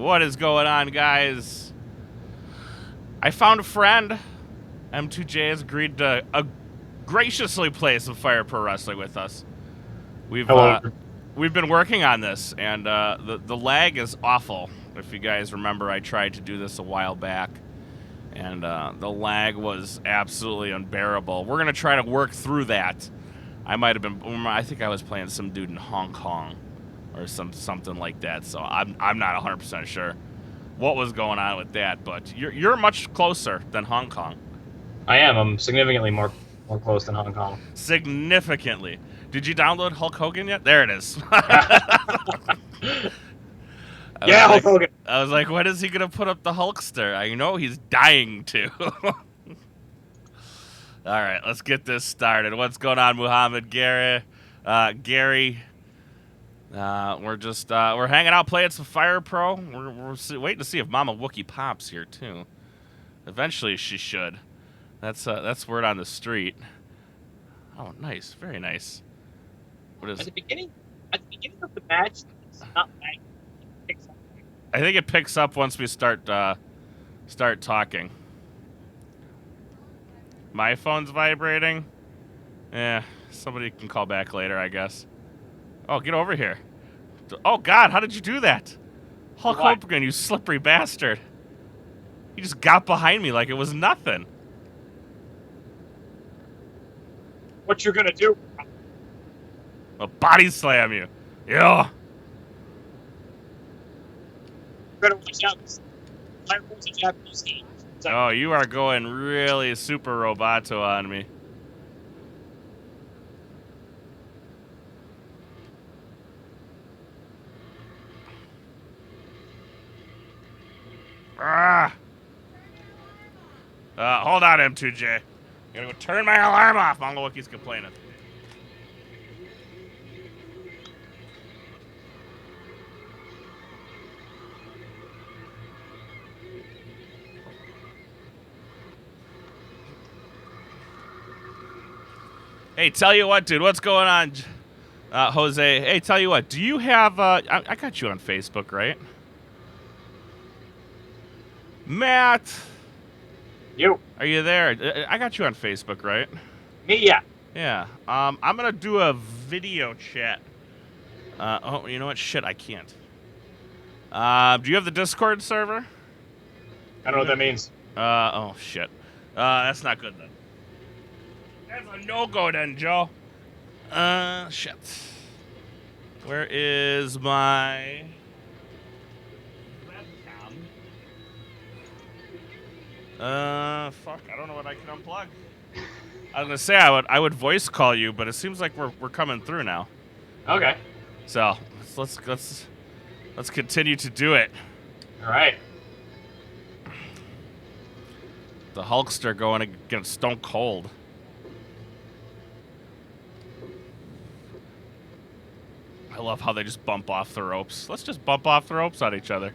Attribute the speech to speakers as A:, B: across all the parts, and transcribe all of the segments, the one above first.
A: What is going on, guys? I found a friend. M2J has agreed to graciously play some Fire Pro Wrestling with us. We've been working on this, and the lag is awful. If you guys remember, I tried to do this a while back, and the lag was absolutely unbearable. We're gonna try to work through that. I think I was playing some dude in Hong Kong, or something like that. So I'm not 100% sure what was going on with that, but you're much closer than Hong Kong.
B: I am. I'm significantly more close than Hong Kong.
A: Significantly. Did you download Hulk Hogan yet? There it is.
B: Yeah, Hulk Hogan.
A: I was like, when is he gonna put up the Hulkster? I know he's dying to. All right, let's get this started. What's going on, Muhammad, Gary? Gary. We're hanging out playing some Fire Pro. We're waiting to see if Mama Wookie pops here too. Eventually she should. That's word on the street. Oh, nice, very nice. What is?
B: At the beginning of the match, it's not lagging. It picks up.
A: I think it picks up once we start talking. My phone's vibrating. Yeah, somebody can call back later, I guess. Oh, get over here. Oh, God, how did you do that? Hulk Hogan, you slippery bastard. You just got behind me like it was nothing.
B: What you're gonna do?
A: I'll body slam you. Yeah.
B: You're gonna watch out. Fire Pro's a Japanese game.
A: Oh, you are going really super roboto on me. Ah! Hold on, M2J. I'm gonna go turn my alarm off. Mama Wookie's complaining. Hey, tell you what, dude. What's going on, Jose? Hey, tell you what. Do you have... I got you on Facebook, right? Matt!
B: You.
A: Are you there? I got you on Facebook, right?
B: Me, yeah.
A: Yeah. I'm going to do a video chat. Oh, you know what? Shit, I can't. Do you have the Discord server?
B: I don't know what that means.
A: Oh, shit. That's not good, then. That's a no-go, then, Joe. Shit. Where is my... fuck, I don't know what I can unplug. I was gonna say I would voice call you, but it seems like we're coming through now.
B: Okay.
A: So let's continue to do it.
B: All right.
A: The Hulkster going against Stone Cold. I love how they just bump off the ropes. Let's just bump off the ropes on each other.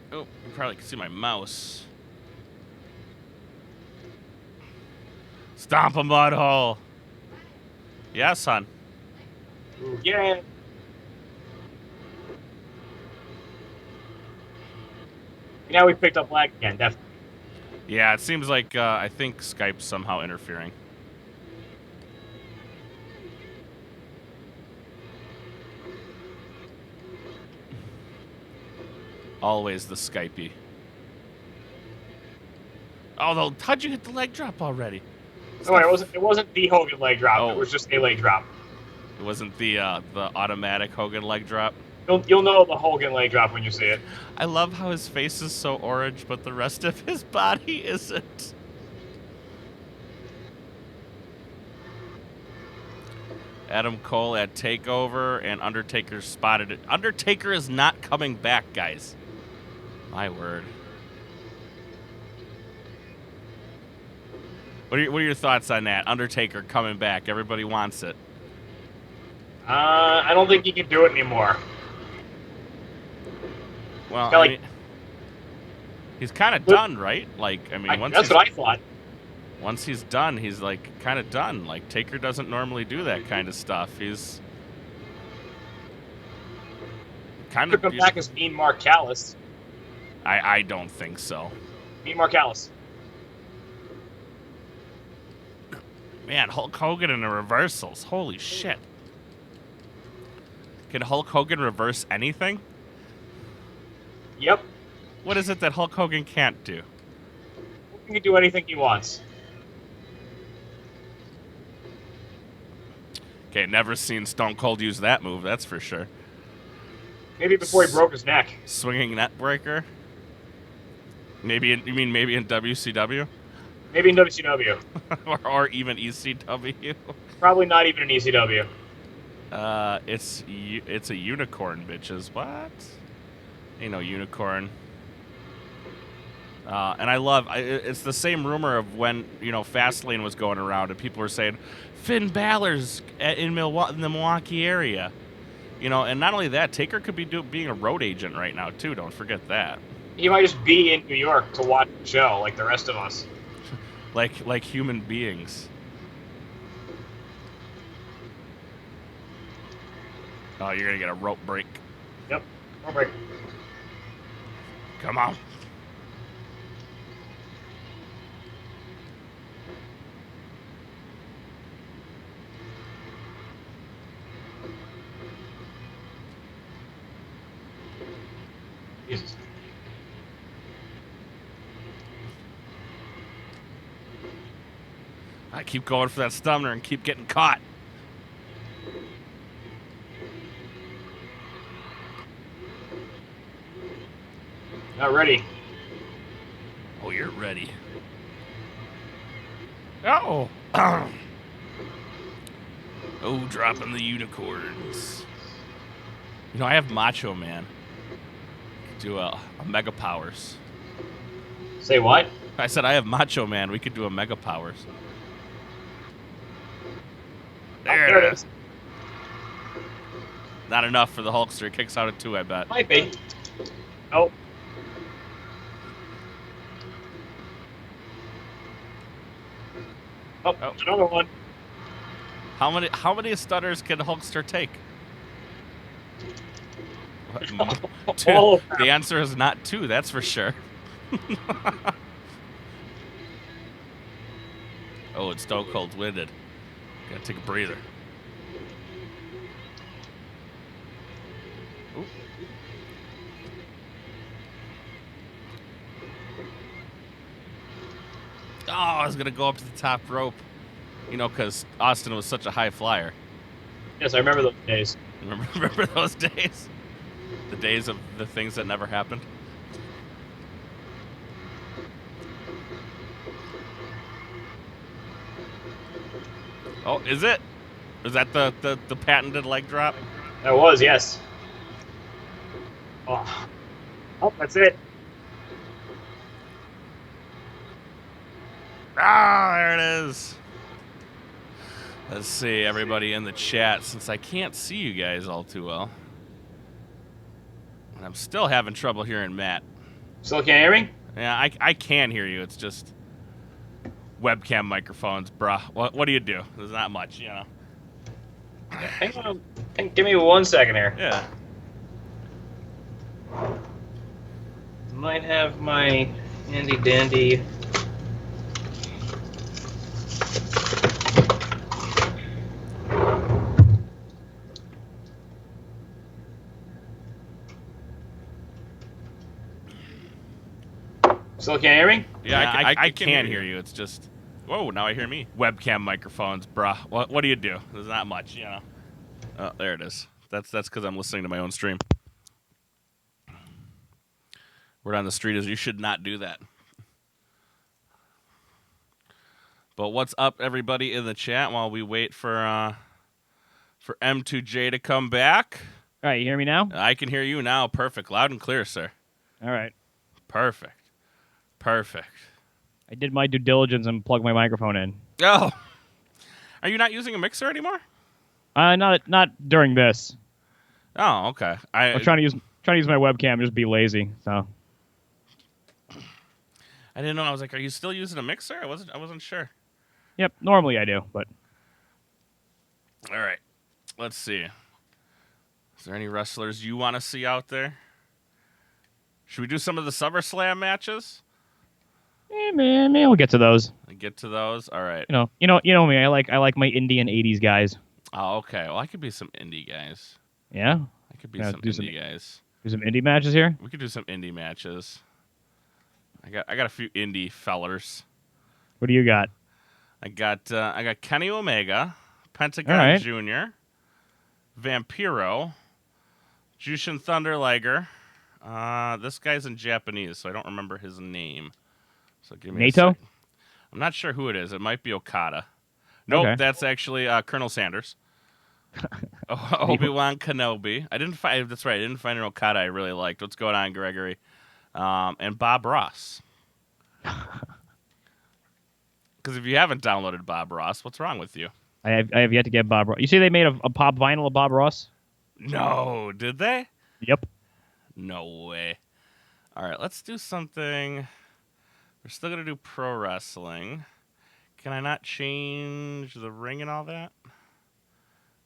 A: Oh, you probably can see my mouse. Stomp a mud hole. Yeah, son.
B: Ooh, yeah. Now we picked up lag again, definitely.
A: Yeah, it seems like I think Skype's somehow interfering. Always the Skypey. Oh, how'd you hit the leg drop already?
B: No, it wasn't the Hogan leg drop.
A: Oh.
B: It was just a leg drop.
A: It wasn't the automatic Hogan leg drop.
B: You'll know the Hogan leg drop when you see it.
A: I love how his face is so orange, but the rest of his body isn't. Adam Cole at TakeOver, and Undertaker spotted it. Undertaker is not coming back, guys. My word. What are your thoughts on that? Undertaker coming back. Everybody wants it.
B: I don't think he can do it anymore.
A: Well, I mean, he's kind of done, right? Like, I mean,
B: that's what I thought.
A: Once he's done, he's like kind of done. Like Taker doesn't normally do that kind of stuff. Kind
B: Could
A: of.
B: come back as Mean Mark Callis.
A: I don't think so.
B: Mean Mark Callis.
A: Man, Hulk Hogan in the reversals. Holy shit. Can Hulk Hogan reverse anything?
B: Yep.
A: What is it that Hulk Hogan can't do?
B: He can do anything he wants.
A: Okay, never seen Stone Cold use that move, that's for sure.
B: Maybe before he broke his neck.
A: Swinging net breaker? Maybe you mean maybe in WCW?
B: Maybe in WCW.
A: or even ECW?
B: Probably not even in ECW.
A: It's a unicorn, bitches. What? Ain't no unicorn. And I love it's the same rumor of when Fastlane was going around and people were saying Finn Balor's in the Milwaukee area, and not only that, Taker could be being a road agent right now too. Don't forget that.
B: He might just be in New York to watch the show like the rest of us.
A: like human beings. Oh, you're gonna get a rope break.
B: Yep, rope break.
A: Come on.
B: Jesus.
A: I keep going for that stunner and keep getting caught.
B: Not ready.
A: Oh, you're ready. Oh. Oh, dropping the unicorns. I have Macho Man. Do a Mega Powers.
B: Say what?
A: I said I have Macho Man. We could do a Mega Powers.
B: There it is.
A: Not enough for the Hulkster. Kicks out at 2, I bet.
B: Might be. Nope. Oh, another one.
A: How many stutters can Hulkster take? Two.
B: Oh,
A: The answer is not 2, that's for sure. Oh, it's Stone Cold winded. Gotta take a breather. Ooh. Oh, I was gonna go up to the top rope. Because Austin was such a high flyer.
B: yes, I remember those days.
A: Remember those days? The days of the things that never happened? Oh, is it? Is that the patented leg drop?
B: That was, yes. Oh, that's it.
A: Ah, there it is. Let's see, everybody in the chat, since I can't see you guys all too well. And I'm still having trouble hearing Matt.
B: Still can't hear me?
A: Yeah, I can hear you. It's just webcam microphones, bruh. What do you do? There's not much,
B: Hang on. Give me 1 second here.
A: Yeah.
B: Might have my handy dandy. Still can't hear me?
A: Yeah, I can hear you. It's just, whoa, now I hear me. Webcam microphones, bruh. What do you do? There's not much, Oh, there it is. That's because I'm listening to my own stream. Word on the street is you should not do that. But what's up, everybody in the chat while we wait for M2J to come back?
C: All right, you hear me now?
A: I can hear you now. Perfect. Loud and clear, sir.
C: All right.
A: Perfect. Perfect.
C: I did my due diligence and plugged my microphone in.
A: Oh. Are you not using a mixer anymore?
C: Not during this.
A: Oh, okay.
C: I was trying to use my webcam, just be lazy. So.
A: I didn't know. I was like, are you still using a mixer? I wasn't sure.
C: Yep, normally I do, but.
A: All right. Let's see. Is there any wrestlers you want to see out there? Should we do some of the SummerSlam matches?
C: Man, we'll get to those.
A: Get to those. All right.
C: You know me. I like my Indian '80s guys.
A: Oh, okay. Well, I could be some indie guys.
C: Yeah.
A: I could be some indie guys.
C: Do some indie matches here.
A: We could do some indie matches. I got a few indie fellers.
C: What do you got?
A: I got Kenny Omega, Pentagon Jr., Vampiro, Jushin Thunder Liger. This guy's in Japanese, so I don't remember his name. So give me
C: Naito?
A: a sec. I'm not sure who it is. It might be Okada. Nope, that's actually Colonel Sanders. Obi-Wan Kenobi. That's right. I didn't find an Okada I really liked. What's going on, Gregory? And Bob Ross. Because if you haven't downloaded Bob Ross, what's wrong with you?
C: I have yet to get Bob Ross. You see they made a pop vinyl of Bob Ross?
A: No, did they?
C: Yep.
A: No way. All right, let's do something. We're still going to do pro wrestling. Can I not change the ring and all that?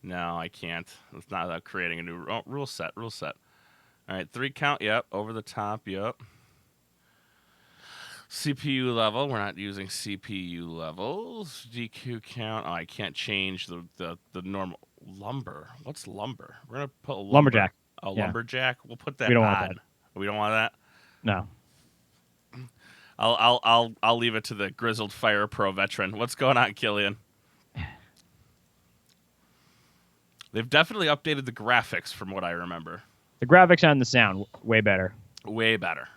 A: No, I can't. It's not without creating a new rule set. All right, 3 count. Yep. Over the top. Yep. CPU level. We're not using CPU levels. DQ count. Oh, I can't change the normal lumber. What's lumber? We're gonna put a
C: lumberjack.
A: Oh, yeah. Lumberjack. We'll put that.
C: We don't want that.
A: We don't want that.
C: No.
A: I'll leave it to the grizzled fire pro veteran. What's going on, Killian? They've definitely updated the graphics from what I remember.
C: The graphics and the sound, way better.
A: Way better.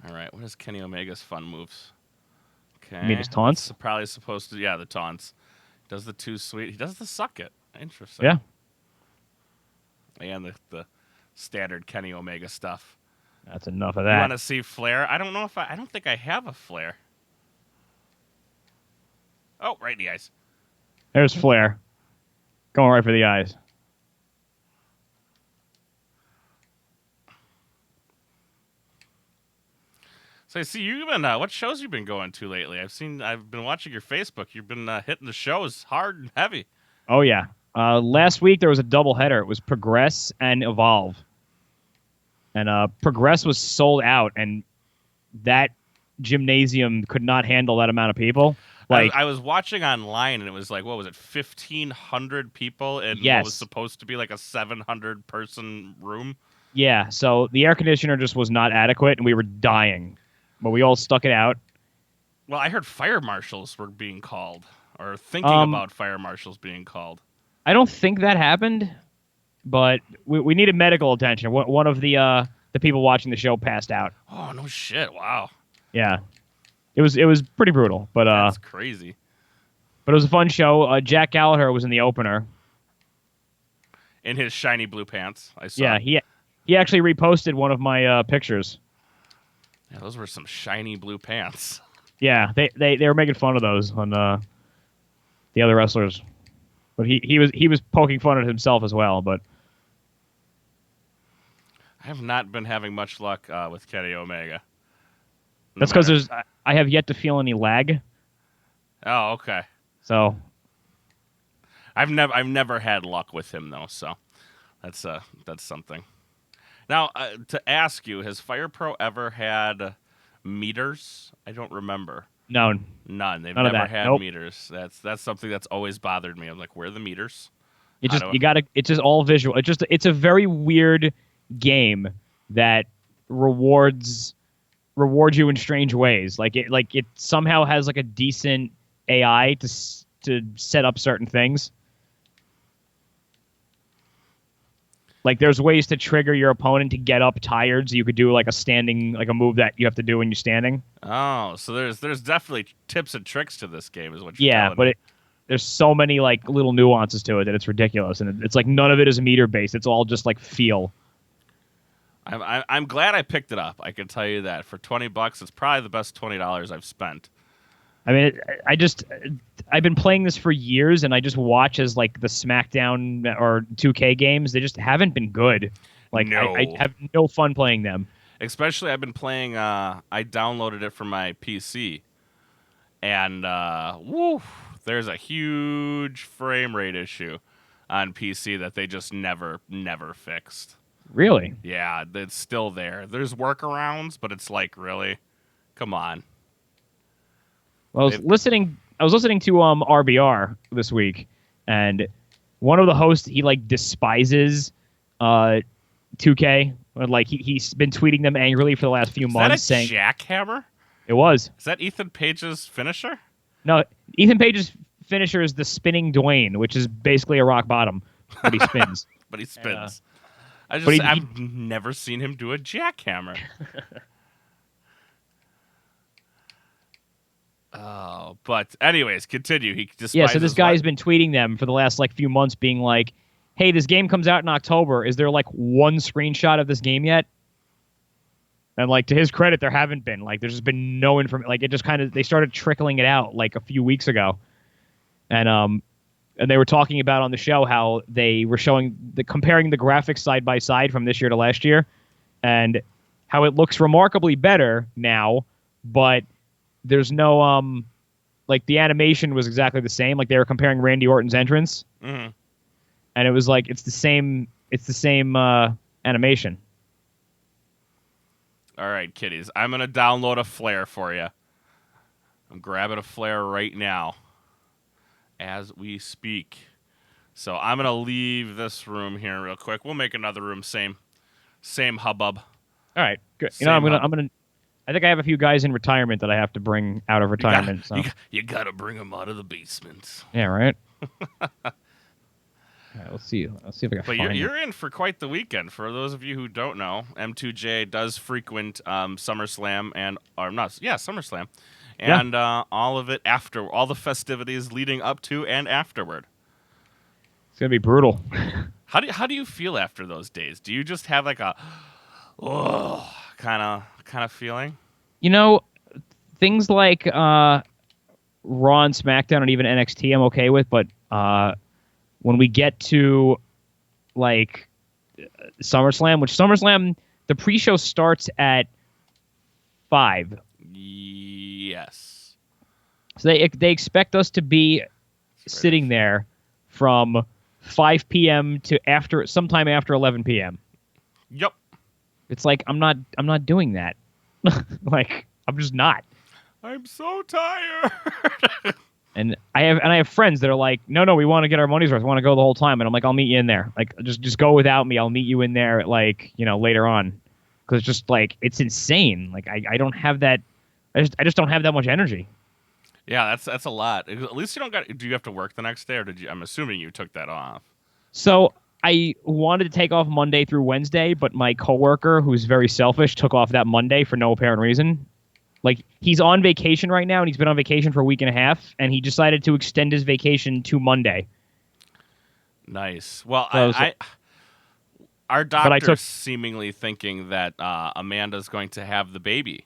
A: All right, what is Kenny Omega's fun moves? Okay.
C: You mean his taunts?
A: It's probably supposed to, yeah, the taunts. Does the too sweet. He does the suck it. Interesting.
C: Yeah.
A: And the standard Kenny Omega stuff.
C: That's enough of that.
A: You want to see Flair? I don't know if I don't think I have a Flair. Oh, right in the eyes.
C: There's Flair. Going right for the eyes.
A: So I see you've been what shows you been going to lately? I've been watching your Facebook. You've been hitting the shows hard and heavy.
C: Oh yeah. Last week there was a doubleheader. It was Progress and Evolve. And Progress was sold out, and that gymnasium could not handle that amount of people. Like
A: I was watching online, and it was like, what was it, 1,500 people in
C: yes.
A: what was supposed to be like a 700-person room?
C: Yeah, so the air conditioner just was not adequate, and we were dying. But we all stuck it out.
A: Well, I heard fire marshals were being called, or thinking about fire marshals being called.
C: I don't think that happened, but we needed medical attention. One of the people watching the show passed out.
A: Oh, no shit. Wow.
C: Yeah. It was pretty brutal, but
A: that's crazy.
C: But it was a fun show. Jack Gallagher was in the opener.
A: In his shiny blue pants, I saw.
C: Yeah, he actually reposted one of my pictures.
A: Yeah, those were some shiny blue pants.
C: Yeah, they were making fun of those on the other wrestlers, but he was poking fun at himself as well. But
A: I have not been having much luck with Kenny Omega.
C: That's because I have yet to feel any lag.
A: Oh, okay.
C: So
A: I've never had luck with him though, so that's something. Now, to ask you, has Fire Pro ever had meters? I don't remember.
C: No,
A: none. They've
C: none
A: never
C: of that.
A: had
C: Nope.
A: meters. That's something that's always bothered me. I'm like, where are the meters?
C: It's just all visual. It's a very weird game that rewards you in strange ways. Like it somehow has like a decent AI to set up certain things. Like there's ways to trigger your opponent to get up tired, so you could do like a move that you have to do when you're standing.
A: Oh, so there's definitely tips and tricks to this game, is what you're telling
C: but
A: me.
C: There's so many like little nuances to it that it's ridiculous, and it's like none of it is meter based. It's all just like feel.
A: I'm glad I picked it up. I can tell you that for $20, it's probably the best $20 I've spent.
C: I mean, I've been playing this for years, and I just watch as like the SmackDown or 2K games. They just haven't been good. Like
A: No.
C: I have no fun playing them.
A: Especially, I've been playing. I downloaded it from my PC, and there's a huge frame rate issue. on PC that they just never fixed.
C: Really?
A: Yeah, it's still there. There's workarounds, but it's like, really? Come on.
C: Well, I was listening to RBR this week, and one of the hosts, he like despises 2K. Like he's been tweeting them angrily for the last few months,
A: Is that a
C: saying
A: jackhammer?
C: it was.
A: Is that Ethan Page's finisher?
C: No, Ethan Page's finisher is the spinning Dwayne, which is basically a rock bottom, but he spins.
A: But he spins.
C: But
A: I've never seen him do a jackhammer. Oh, but anyways, continue. He despises
C: yeah, so this guy's
A: what?
C: been tweeting them for the last like few months, being like, "Hey, this game comes out in October. Is there like one screenshot of this game yet?" And like to his credit, there haven't been. Like there's just been no information. Like it just kind of they started trickling it out like a few weeks ago, and they were talking about on the show how they were comparing the graphics side by side from this year to last year, and how it looks remarkably better now, but there's no like the animation was exactly the same. Like they were comparing Randy Orton's entrance,
A: Mm-hmm.
C: and it was like it's the same animation.
A: All right, kiddies. I'm going to download a flare for you. I'm grabbing a flare right now as we speak. So I'm going to leave this room here real quick. We'll make another room. Same hubbub.
C: All right, good.
A: Same
C: I'm gonna. I think I have a few guys in retirement that I have to bring out of retirement.
A: You got to bring them out of the basement.
C: Yeah, right. All right, let's see if I can
A: But
C: find
A: you're in for quite the weekend. For those of you who don't know, M2J does frequent SummerSlam SummerSlam, and all of it after all the festivities leading up to and afterward.
C: It's gonna be brutal.
A: How do you feel after those days? Do you just have like a kind of feeling?
C: You know, things like Raw and SmackDown and even NXT, I'm okay with, but when we get to like SummerSlam, the pre-show starts at 5.
A: Yes.
C: So they expect us to be sitting there from 5 p.m. to sometime after 11 p.m.
A: Yep.
C: It's like I'm not doing that. Like I'm just not.
A: I'm so tired.
C: And I have friends that are like, no, we want to get our money's worth. We want to go the whole time. And I'm like, I'll meet you in there. Like, just go without me. I'll meet you in there, like, later on. Because it's just like it's insane. Like I don't have that. I just don't have that much energy.
A: Yeah, that's a lot. At least you don't got. Do you have to work the next day, or did you? I'm assuming you took that off.
C: So I wanted to take off Monday through Wednesday, but my coworker, who's very selfish, took off that Monday for no apparent reason. Like, he's on vacation right now, and he's been on vacation for a week and a half, and he decided to extend his vacation to Monday.
A: Nice. Well,
C: So
A: our doctor's seemingly thinking that Amanda's going to have the baby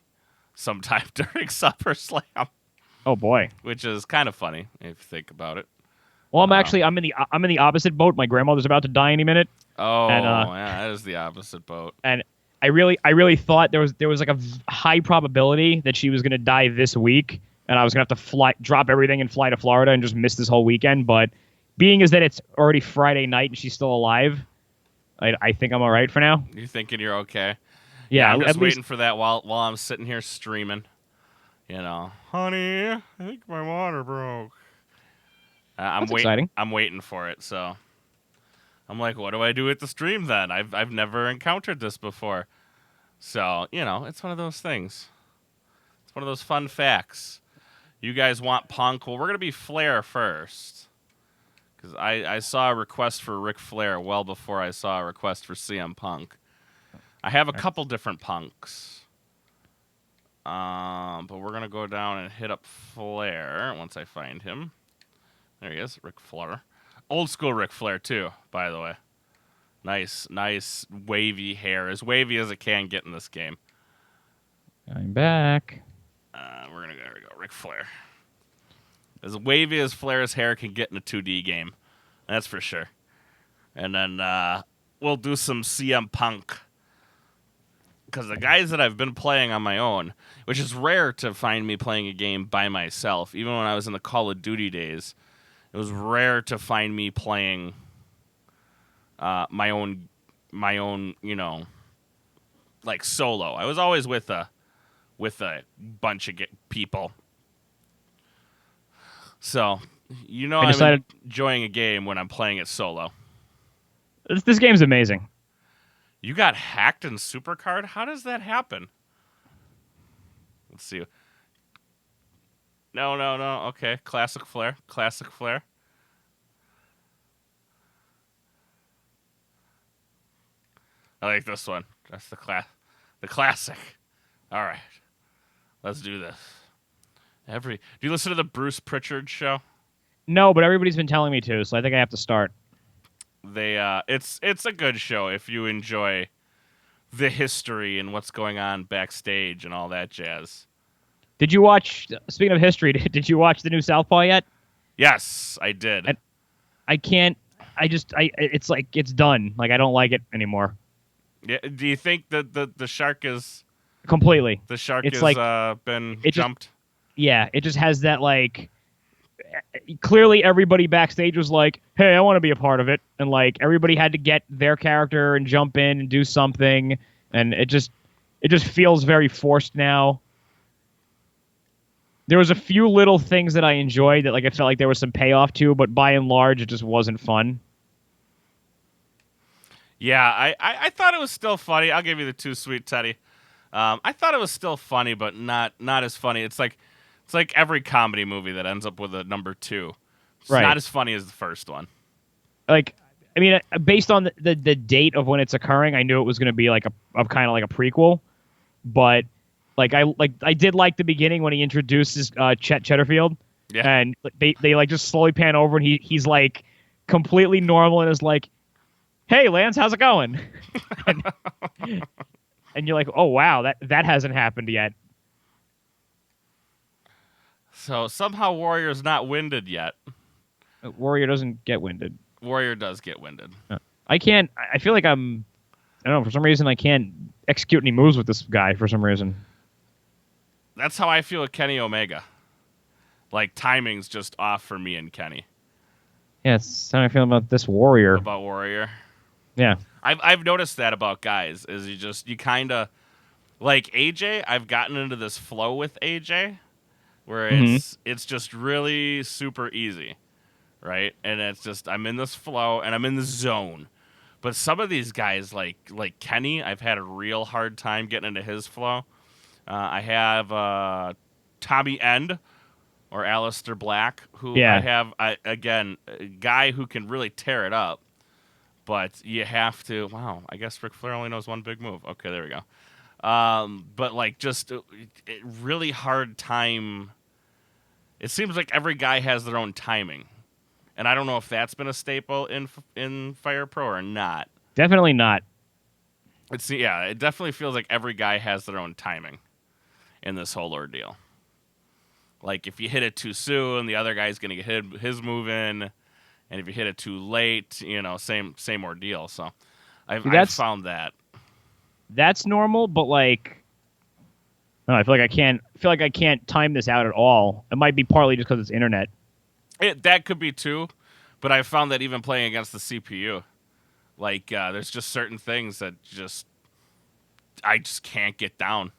A: sometime during SummerSlam.
C: Oh boy,
A: which is kind of funny if you think about it.
C: Well, I'm in the opposite boat. My grandmother's about to die any minute.
A: Oh, yeah, that is the opposite boat.
C: And I really thought there was like a high probability that she was going to die this week, and I was going to have to drop everything and fly to Florida and just miss this whole weekend. But being as that it's already Friday night and she's still alive, I think I'm all right for now.
A: You thinking you're okay?
C: Yeah,
A: I'm just waiting for that while I'm sitting here streaming. Honey, I think my water broke.
C: That's exciting.
A: I'm waiting for it, so I'm like, what do I do with the stream then? I've never encountered this before. So, it's one of those things. It's one of those fun facts. You guys want Punk? Well, we're going to be Flair first. Because I saw a request for Ric Flair well before I saw a request for CM Punk. I have a couple different Punks. But we're going to go down and hit up Flair once I find him. There he is, Ric Flair. Old school Ric Flair, too, by the way. Nice wavy hair. As wavy as it can get in this game.
C: I'm back.
A: There we go, Ric Flair. As wavy as Flair's hair can get in a 2D game. That's for sure. And then we'll do some CM Punk. Because the guys that I've been playing on my own, which is rare to find me playing a game by myself, even when I was in the Call of Duty days, it was rare to find me playing my own, like solo. I was always with a bunch of people. So,
C: I
A: I'm
C: decided
A: enjoying a game when I'm playing it solo.
C: this game's amazing.
A: You got hacked in Supercard? How does that happen? Let's see. No. Okay, classic flare. I like this one. That's the classic. All right, let's do this. Do you listen to the Bruce Pritchard show?
C: No, but everybody's been telling me to, so I think I have to start.
A: It's a good show if you enjoy the history and what's going on backstage and all that jazz.
C: Did you watch? Speaking of history, did you watch the new Southpaw yet?
A: Yes, I did.
C: I can't. It's like it's done. Like I don't like it anymore.
A: Yeah. Do you think that the shark is
C: Completely?
A: the shark
C: It's
A: has
C: like
A: been
C: it just-
A: jumped?
C: Yeah, it just has that like. Clearly, everybody backstage was like, "Hey, I want to be a part of it," and like everybody had to get their character and jump in and do something, and it just feels very forced now. There was a few little things that I enjoyed that like I felt like there was some payoff to, but by and large, it just wasn't fun.
A: Yeah, I thought it was still funny. I'll give you the too sweet Teddy. I thought it was still funny, but not as funny. It's like every comedy movie that ends up with a number 2. It's
C: Right.
A: not as funny as the first one.
C: Like, I mean, based on the date of when it's occurring, I knew it was going to be like a kind of like a prequel, but I did like the beginning when he introduces Chet Cheddarfield,
A: Yeah.
C: and they like just slowly pan over and he's like completely normal and is like, "Hey, Lance, how's it going?" and you're like, "Oh wow, that hasn't happened yet."
A: So somehow Warrior's not winded yet.
C: Warrior doesn't get winded.
A: Warrior does get winded.
C: I can't. I feel like I don't know. For some reason, I can't execute any moves with this guy. For some reason.
A: That's how I feel with Kenny Omega. Like timing's just off for me and Kenny.
C: Yeah, it's how I feel about this Warrior.
A: About Warrior.
C: Yeah.
A: I've noticed that about guys is you kind of like AJ. I've gotten into this flow with AJ where it's just really super easy, right? And it's just I'm in this flow and I'm in the zone. But some of these guys like Kenny, I've had a real hard time getting into his flow. I have Tommy End or Aleister Black, who
C: Yeah.
A: I have again a guy who can really tear it up. But you have to. Wow, I guess Ric Flair only knows one big move. Okay, there we go. But like just really hard time. It seems like every guy has their own timing, and I don't know if that's been a staple in Fire Pro or not.
C: Definitely not.
A: It definitely feels like every guy has their own timing in this whole ordeal. Like if you hit it too soon, the other guy's gonna get his move in. And if you hit it too late, same ordeal. So I've found that.
C: That's normal, but like, no, I feel like I can't time this out at all. It might be partly just because it's internet.
A: That could be too, but I've found that even playing against the CPU, like there's just certain things that I just can't get down.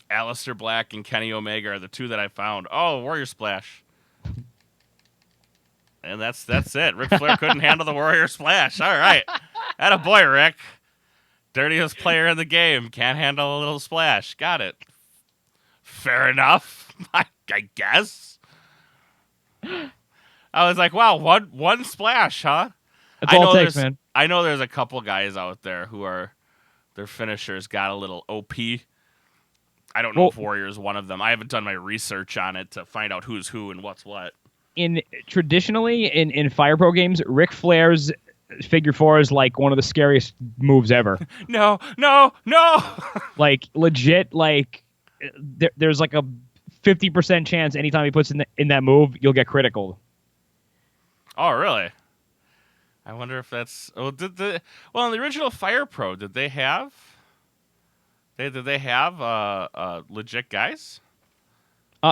A: Aleister Black and Kenny Omega are the two that I found. Oh, Warrior Splash. And that's it. Ric Flair couldn't handle the Warrior Splash. All right. Attaboy, Rick. Dirtiest player in the game. Can't handle a little splash. Got it. Fair enough, I guess. I was like, wow, one splash, huh?
C: That's all it takes, man.
A: I know there's a couple guys out there who their finishers got a little OP. I don't know if Warrior's one of them. I haven't done my research on it to find out who's who and what's what.
C: Traditionally in Fire Pro games, Ric Flair's figure 4 is like one of the scariest moves ever.
A: No.
C: Like legit, like there's like a 50% chance anytime he puts in that move, you'll get critical.
A: Oh, really? I wonder if that's. Oh, in the original Fire Pro, did they have? Did they have legit guys?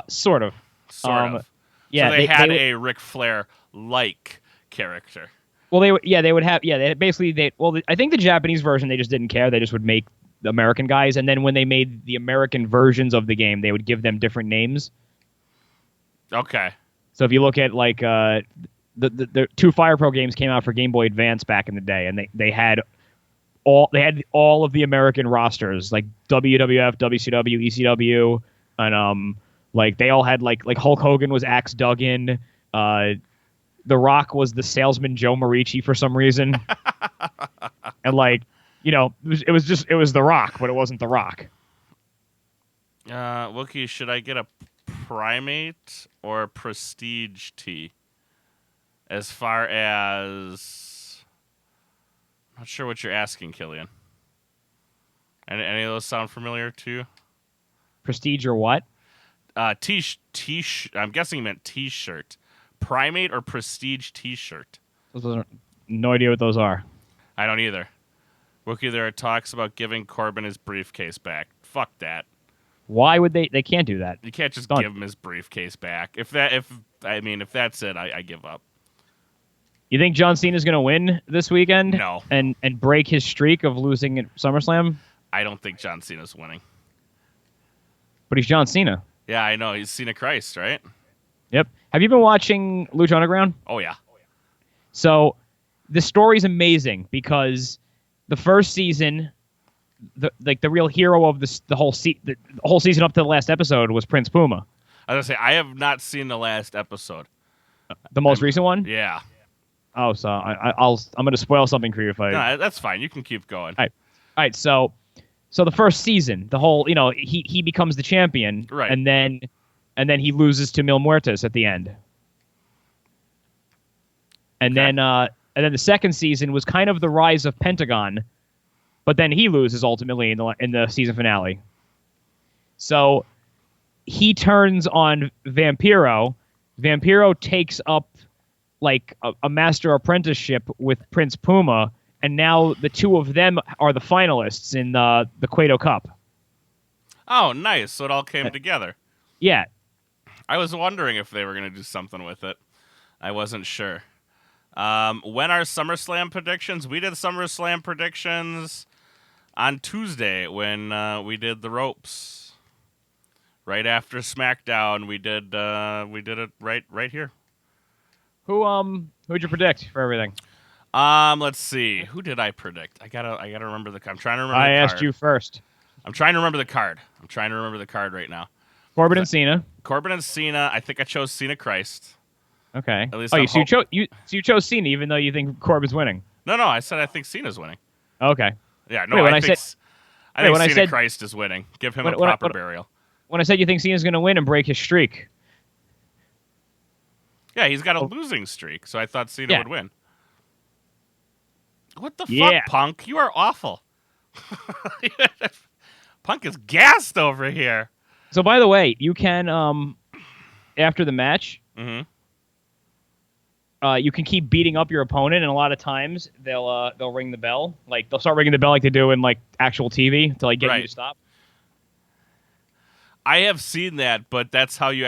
C: Sort of.
A: Sort of.
C: Yeah,
A: so they had a Ric Flair like character.
C: Well, they would have, I think the Japanese version, they just didn't care. They just would make the American guys. And then when they made the American versions of the game, they would give them different names.
A: Okay.
C: So if you look at like, the two Fire Pro games came out for Game Boy Advance back in the day, and they had all of the American rosters, like WWF, WCW, ECW, and like they all had like Hulk Hogan was Axe Duggan, The Rock was the salesman Joe Morici for some reason, and like it was The Rock, but it wasn't The Rock.
A: Wookie, should I get a Primate or Prestige tee? As far as... I'm not sure what you're asking, Killian. Any of those sound familiar to you?
C: Prestige or what?
A: I'm guessing you meant T-shirt. Primate or Prestige T-shirt?
C: No idea what those are.
A: I don't either. Wookie, there are talks about giving Corbin his briefcase back. Fuck that.
C: Why would they? They can't do that.
A: You can't just give him his briefcase back. If that's it, I give up.
C: You think John Cena's going to win this weekend?
A: No.
C: And break his streak of losing at SummerSlam?
A: I don't think John Cena's winning.
C: But he's John Cena.
A: Yeah, I know. He's Cena Christ, right?
C: Yep. Have you been watching Lucha Underground?
A: Oh, yeah.
C: So the story's amazing because the first season, the real hero of the whole season up to the last episode was Prince Puma.
A: I was going to say, I have not seen the last episode.
C: The most recent one?
A: Yeah.
C: Oh, so I'm going to spoil something for you if I...
A: No, that's fine. You can keep going.
C: All right. So the first season, the whole, he becomes the champion,
A: right?
C: And then he loses to Mil Muertes at the end. And then the second season was kind of the rise of Pentagon, but then he loses ultimately in the season finale. So he turns on Vampiro. Vampiro takes up like a master apprenticeship with Prince Puma, and now the two of them are the finalists in the Cueto Cup.
A: Oh, nice. So it all came together.
C: Yeah.
A: I was wondering if they were going to do something with it. I wasn't sure. When our SummerSlam predictions? We did SummerSlam predictions on Tuesday when we did the ropes. Right after SmackDown, we did it right here.
C: Who'd you predict for everything?
A: Let's see. Who did I predict? I gotta remember I'm trying to remember.
C: I
A: the card.
C: asked you first.
A: I'm trying to remember the card. Right now.
C: Corbin and Cena.
A: Corbin and Cena. I think I chose Cena Christ.
C: Okay.
A: At least
C: you chose Cena even though you think Corbin's winning.
A: No. I said I think Cena's winning.
C: Okay.
A: Yeah. No. I think Cena
C: said,
A: Christ is winning. Give him a proper burial.
C: When I said you think Cena's going to win and break his streak.
A: Yeah, he's got a losing streak, so I thought Cena would win. What the fuck, Punk? You are awful. Punk is gassed over here.
C: So, by the way, you can, after the match, you can keep beating up your opponent, and a lot of times they'll ring the bell. Like, they'll start ringing the bell like they do in, like, actual TV to, like, get you to stop.
A: I have seen that, but that's how you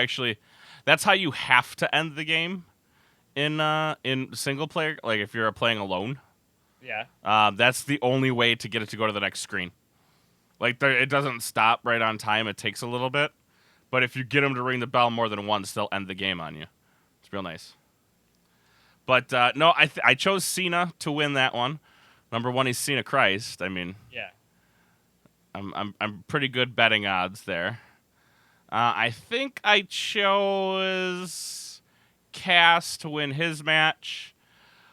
A: have to end the game in single player. Like if you're playing alone, that's the only way to get it to go to the next screen. Like it doesn't stop right on time; it takes a little bit. But if you get them to ring the bell more than once, they'll end the game on you. It's real nice. But no, I chose Cena to win that one. Number one, he's Cena Christ. I mean, I'm pretty good betting odds there. I think I chose Cass to win his match.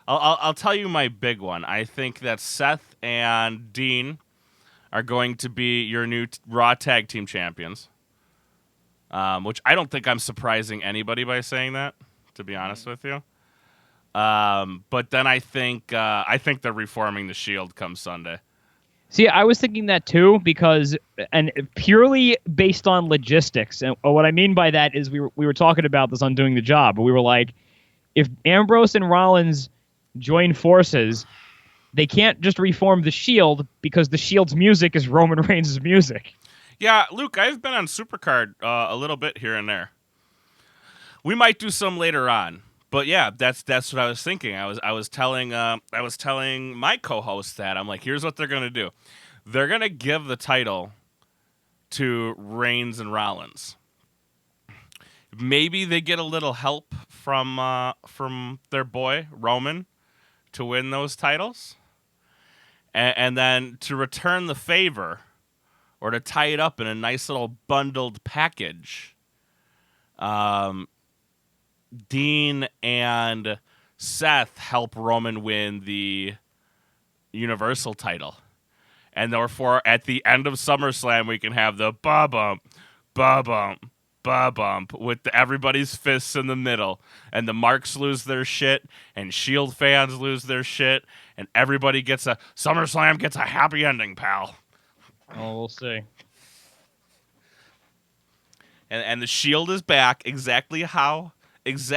A: I'll tell you my big one. I think that Seth and Dean are going to be your new Raw Tag Team Champions. Which I don't think I'm surprising anybody by saying that, to be honest with you. But then I think they're reforming the Shield come Sunday.
C: See, I was thinking that too because, and purely based on logistics. And what I mean by that is we were talking about this on Doing the Job. But we were like, if Ambrose and Rollins join forces, they can't just reform the Shield because the Shield's music is Roman Reigns' music.
A: Yeah, Luke, I've been on Supercard a little bit here and there. We might do some later on, But yeah, that's what I was thinking. I was telling my co-host that I'm like, here's what they're gonna do. They're gonna give the title to Reigns and Rollins. Maybe they get a little help from their boy Roman to win those titles, and then to return the favor or to tie it up in a nice little bundled package. Dean and Seth help Roman win the Universal title. And therefore, at the end of SummerSlam, we can have the ba-bump, ba-bump, ba-bump with everybody's fists in the middle. And the Marks lose their shit, and Shield fans lose their shit, and everybody gets SummerSlam gets a happy ending, pal.
C: Oh, we'll see.
A: And the Shield is back exactly how Vince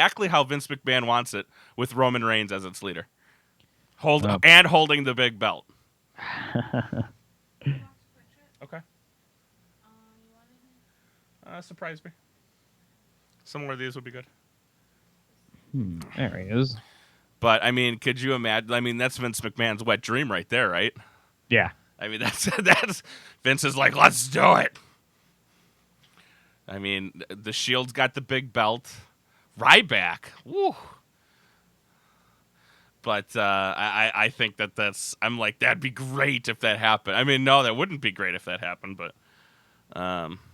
A: McMahon wants it, with Roman Reigns as its leader. And holding the big belt. Okay. Surprise me. Some more of these would be good.
C: There he is.
A: But, I mean, could you imagine? I mean, that's Vince McMahon's wet dream right there, right?
C: Yeah.
A: I mean, that's Vince is like, let's do it. I mean, the Shield's got the big belt. Ryback. Woo. But I think I'm like, that'd be great if that happened. I mean, no, that wouldn't be great if that happened, but,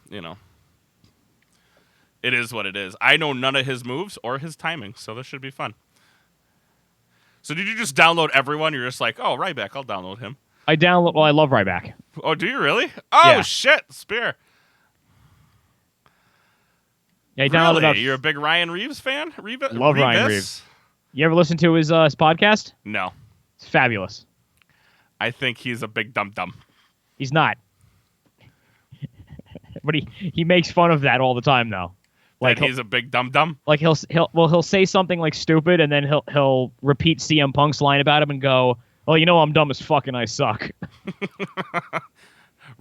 A: you know. It is what it is. I know none of his moves or his timing, so this should be fun. So did you just download everyone? You're just like, oh, Ryback, I'll download him.
C: I love Ryback.
A: Oh, do you really? Oh,
C: yeah.
A: Shit, Spear.
C: Yeah, I downloaded
A: really? You're a big Ryan Reeves fan?
C: Love Ryan Reeves. You ever listen to his podcast?
A: No.
C: It's fabulous.
A: I think he's a big dum-dum.
C: He's not. But he makes fun of that all the time, though.
A: Like he's a big dum-dum?
C: Like he'll say something like stupid, and then he'll repeat CM Punk's line about him and go, "Oh, you know I'm dumb as fuck and I suck."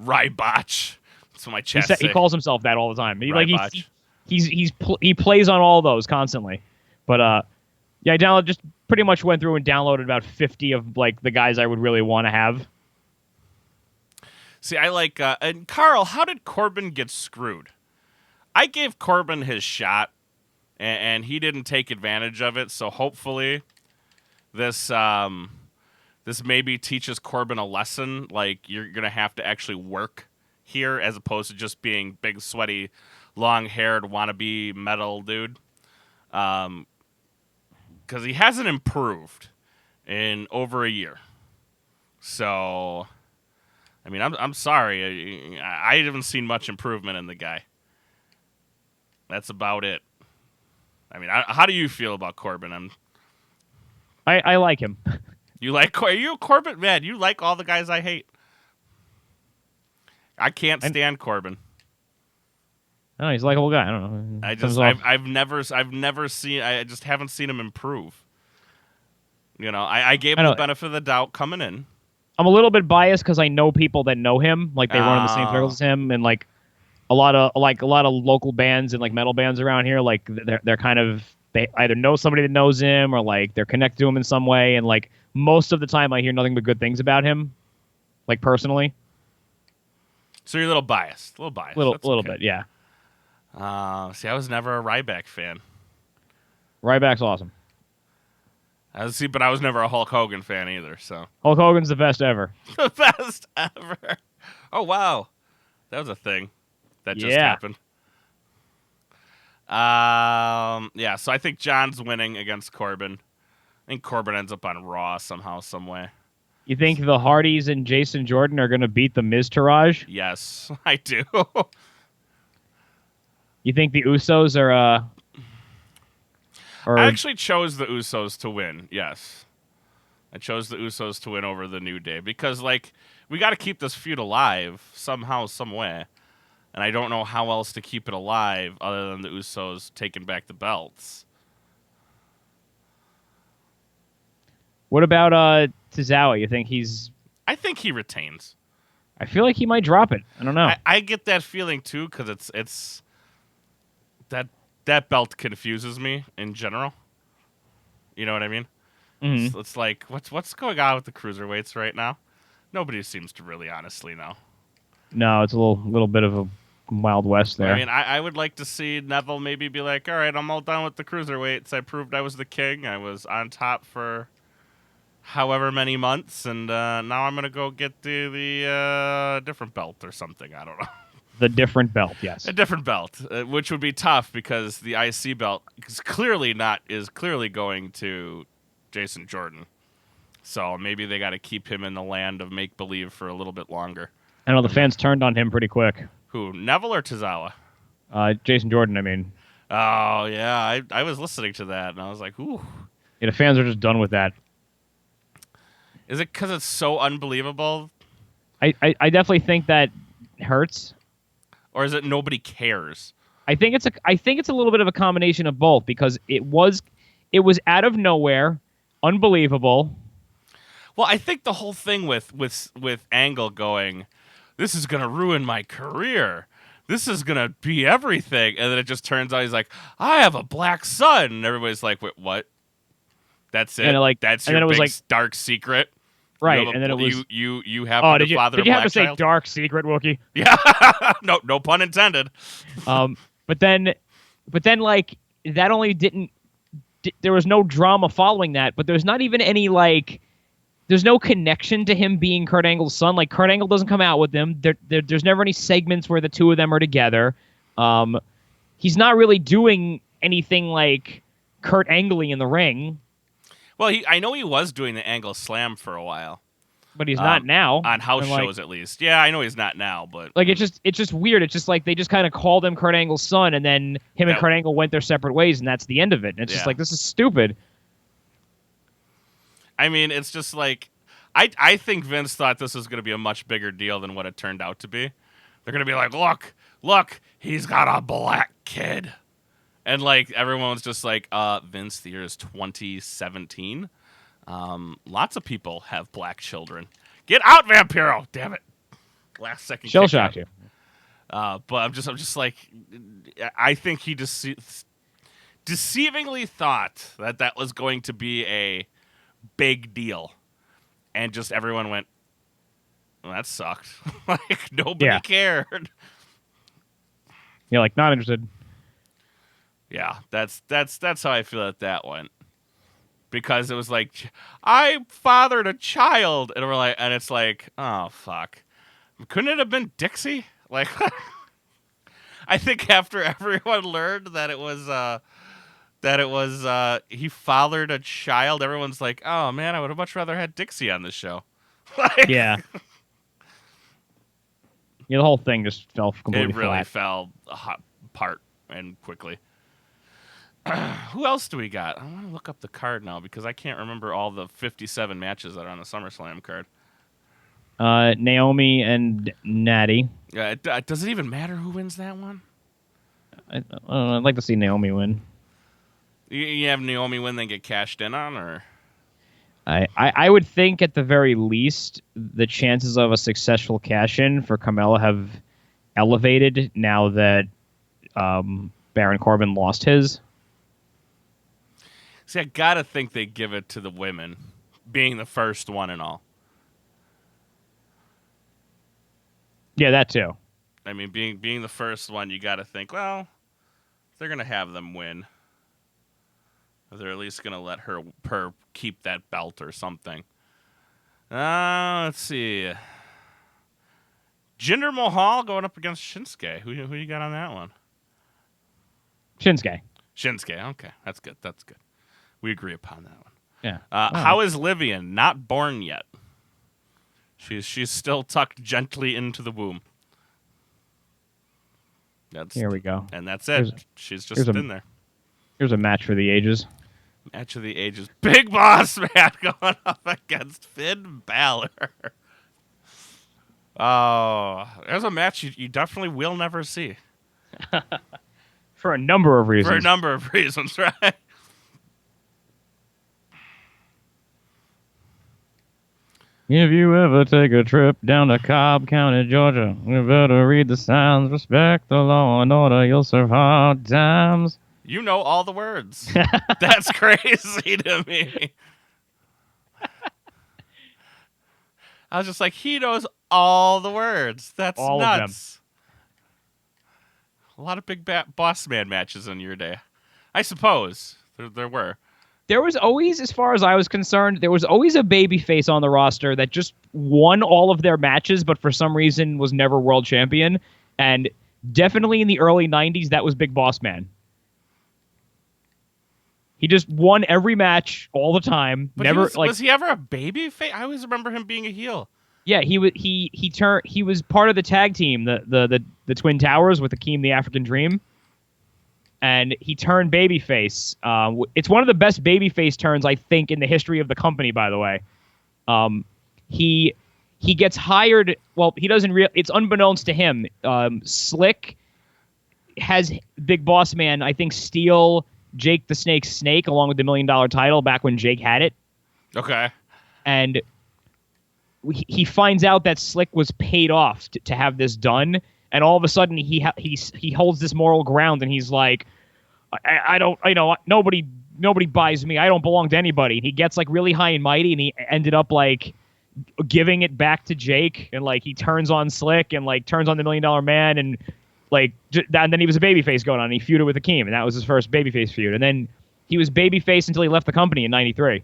A: Rybotch. That's what my chest
C: He calls himself that all the time. He plays on all those constantly. But yeah, I just pretty much went through and downloaded about 50 of like the guys I would really want to have.
A: See, I like and Carl, how did Corbin get screwed? I gave Corbin his shot, and he didn't take advantage of it. So hopefully, this maybe teaches Corbin a lesson. Like you're gonna have to actually work here, as opposed to just being big, sweaty, long-haired wannabe metal dude. Because he hasn't improved in over a year. So, I mean, I'm sorry. I haven't seen much improvement in the guy. That's about it. I mean, how do you feel about Corbin?
C: I like him.
A: Are you a Corbin? Man, you like all the guys I hate. I can't stand Corbin.
C: Oh, he's a likable guy. I don't know.
A: I've never seen. I just haven't seen him improve. You know, I gave him the benefit of the doubt coming in.
C: I'm a little bit biased because I know people that know him, like they run in the same circles as him, and like a lot of local bands and like metal bands around here, like they're kind of, they either know somebody that knows him or like they're connected to him in some way, and like most of the time I hear nothing but good things about him, like personally.
A: So you're a little biased, little
C: bit, yeah.
A: See, I was never a Ryback fan.
C: Ryback's awesome.
A: But I was never a Hulk Hogan fan either. So
C: Hulk Hogan's the best ever.
A: The best ever. Oh wow, that was a thing that just happened. Yeah. So I think John's winning against Corbin. I think Corbin ends up on Raw somehow, some way.
C: You think the Hardys and Jason Jordan are going to beat the Miz Taraj?
A: Yes, I do.
C: You think the Usos are?
A: I actually chose the Usos to win. Yes, I chose the Usos to win over the New Day because, like, we got to keep this feud alive somehow, some way, and I don't know how else to keep it alive other than the Usos taking back the belts.
C: What about Tozawa? You think he's?
A: I think he retains.
C: I feel like he might drop it. I don't know.
A: I get that feeling too because it's that belt confuses me in general. You know what I mean?
C: Mhm.
A: It's like what's going on with the cruiserweights right now? Nobody seems to really honestly know.
C: No, it's a little bit of a Wild West there.
A: I mean, I would like to see Neville maybe be like, all right, I'm all done with the cruiserweights. I proved I was the king. I was on top for however many months, and now I'm gonna go get the different belt or something. I don't know.
C: The different belt, yes.
A: A different belt, which would be tough because the IC belt is clearly going to Jason Jordan. So maybe they got to keep him in the land of make believe for a little bit longer.
C: I know the fans turned on him pretty quick.
A: Who, Neville or Tozawa?
C: Jason Jordan, I mean.
A: Oh yeah, I was listening to that and I was like, ooh.
C: Yeah, the fans are just done with that.
A: Is it because it's so unbelievable?
C: I definitely think that hurts.
A: Or is it nobody cares?
C: I think it's a little bit of a combination of both because it was out of nowhere, unbelievable.
A: Well, I think the whole thing with Angle going, this is gonna ruin my career. This is gonna be everything, and then it just turns out he's like, I have a black son, and everybody's like, wait, what? That's it?
C: And
A: That's
C: and then
A: your
C: it was
A: big
C: like,
A: dark secret?
C: right?
A: And
C: then it was
A: you have
C: oh,
A: to father
C: did you
A: a
C: have
A: black
C: to say
A: child?
C: dark secret, Wookie?
A: Yeah, no pun intended.
C: But then like that only didn't. There was no drama following that, but there's not even any like. There's no connection to him being Kurt Angle's son. Like Kurt Angle doesn't come out with them. There's never any segments where the two of them are together. He's not really doing anything like Kurt Angle in the ring.
A: Well, I know he was doing the Angle Slam for a while,
C: but he's not now
A: on house
C: and, like,
A: shows at least. Yeah, I know he's not now, but
C: like it's just weird. It's just like they just kind of called him Kurt Angle's son, and then him and Kurt Angle went their separate ways, and that's the end of it. And it's just like, this is stupid.
A: I mean, it's just like I think Vince thought this was going to be a much bigger deal than what it turned out to be. They're going to be like, look, he's got a black kid. And like everyone was just like, Vince, the year is 2017. Lots of people have black children. Get out, Vampiro! Damn it! Last second.
C: Shell shocked you.
A: But I'm just like, I think he deceivingly thought that was going to be a big deal, and just everyone went, well, that sucked. Like nobody cared.
C: Yeah, like not interested.
A: Yeah, that's how I feel that went. Because it was like, I fathered a child, and we're like, and it's like, oh fuck, couldn't it have been Dixie? Like, I think after everyone learned that it was he fathered a child, everyone's like, oh man, I would have much rather had Dixie on this show. Like,
C: yeah, the whole thing just fell completely
A: it really
C: flat.
A: fell apart and quickly. Who else do we got? I want to look up the card now because I can't remember all the 57 matches that are on the SummerSlam card.
C: Naomi and Natty.
A: Does it even matter who wins that one?
C: I'd like to see Naomi win.
A: You have Naomi win, then get cashed in on, or?
C: I would think at the very least the chances of a successful cash-in for Carmella have elevated now that Baron Corbin lost his.
A: See, I gotta think they give it to the women, being the first one and all.
C: Yeah, that too.
A: I mean, being the first one, you gotta think, well, they're gonna have them win. Or they're at least gonna let her keep that belt or something. Let's see. Jinder Mahal going up against Shinsuke. Who you got on that one?
C: Shinsuke.
A: Okay, that's good. We agree upon that one.
C: Yeah.
A: How is Livian? Not born yet. She's still tucked gently into the womb.
C: Here we go.
A: And that's it. She's just in there.
C: Here's a match for the ages.
A: Match of the ages. Big Boss Man going up against Finn Balor. Oh, there's a match you definitely will never see.
C: For a number of reasons.
A: Right?
C: If you ever take a trip down to Cobb County, Georgia, you better read the signs, respect the law and order, you'll serve hard times.
A: You know all the words. That's crazy to me. I was just like, he knows all the words. That's
C: All of them.
A: nuts. A lot of big boss man matches in your day. I suppose there were.
C: There was always, as far as I was concerned, there was always a babyface on the roster that just won all of their matches, but for some reason was never world champion. And definitely in the early 90s, that was Big Boss Man. He just won every match all the time.
A: But
C: Never
A: was he ever a baby face? I always remember him being a heel.
C: Yeah, he was part of the tag team, the Twin Towers with Akeem the African Dream. And he turned babyface. It's one of the best babyface turns, I think, in the history of the company, by the way. He gets hired. Well, he doesn't. It's unbeknownst to him. Slick has Big Boss Man, I think, steal Jake the Snake along with the $1 million title back when Jake had it.
A: Okay.
C: And he finds out that Slick was paid off to have this done. And all of a sudden, he holds this moral ground, and he's like, I don't, nobody buys me. I don't belong to anybody. And he gets like really high and mighty, and he ended up like giving it back to Jake, and like he turns on Slick and like turns on the $1 Million Man, and like and then he was a babyface going on. And he feuded with Akeem, and that was his first babyface feud. And then he was babyface until he left the company in '93.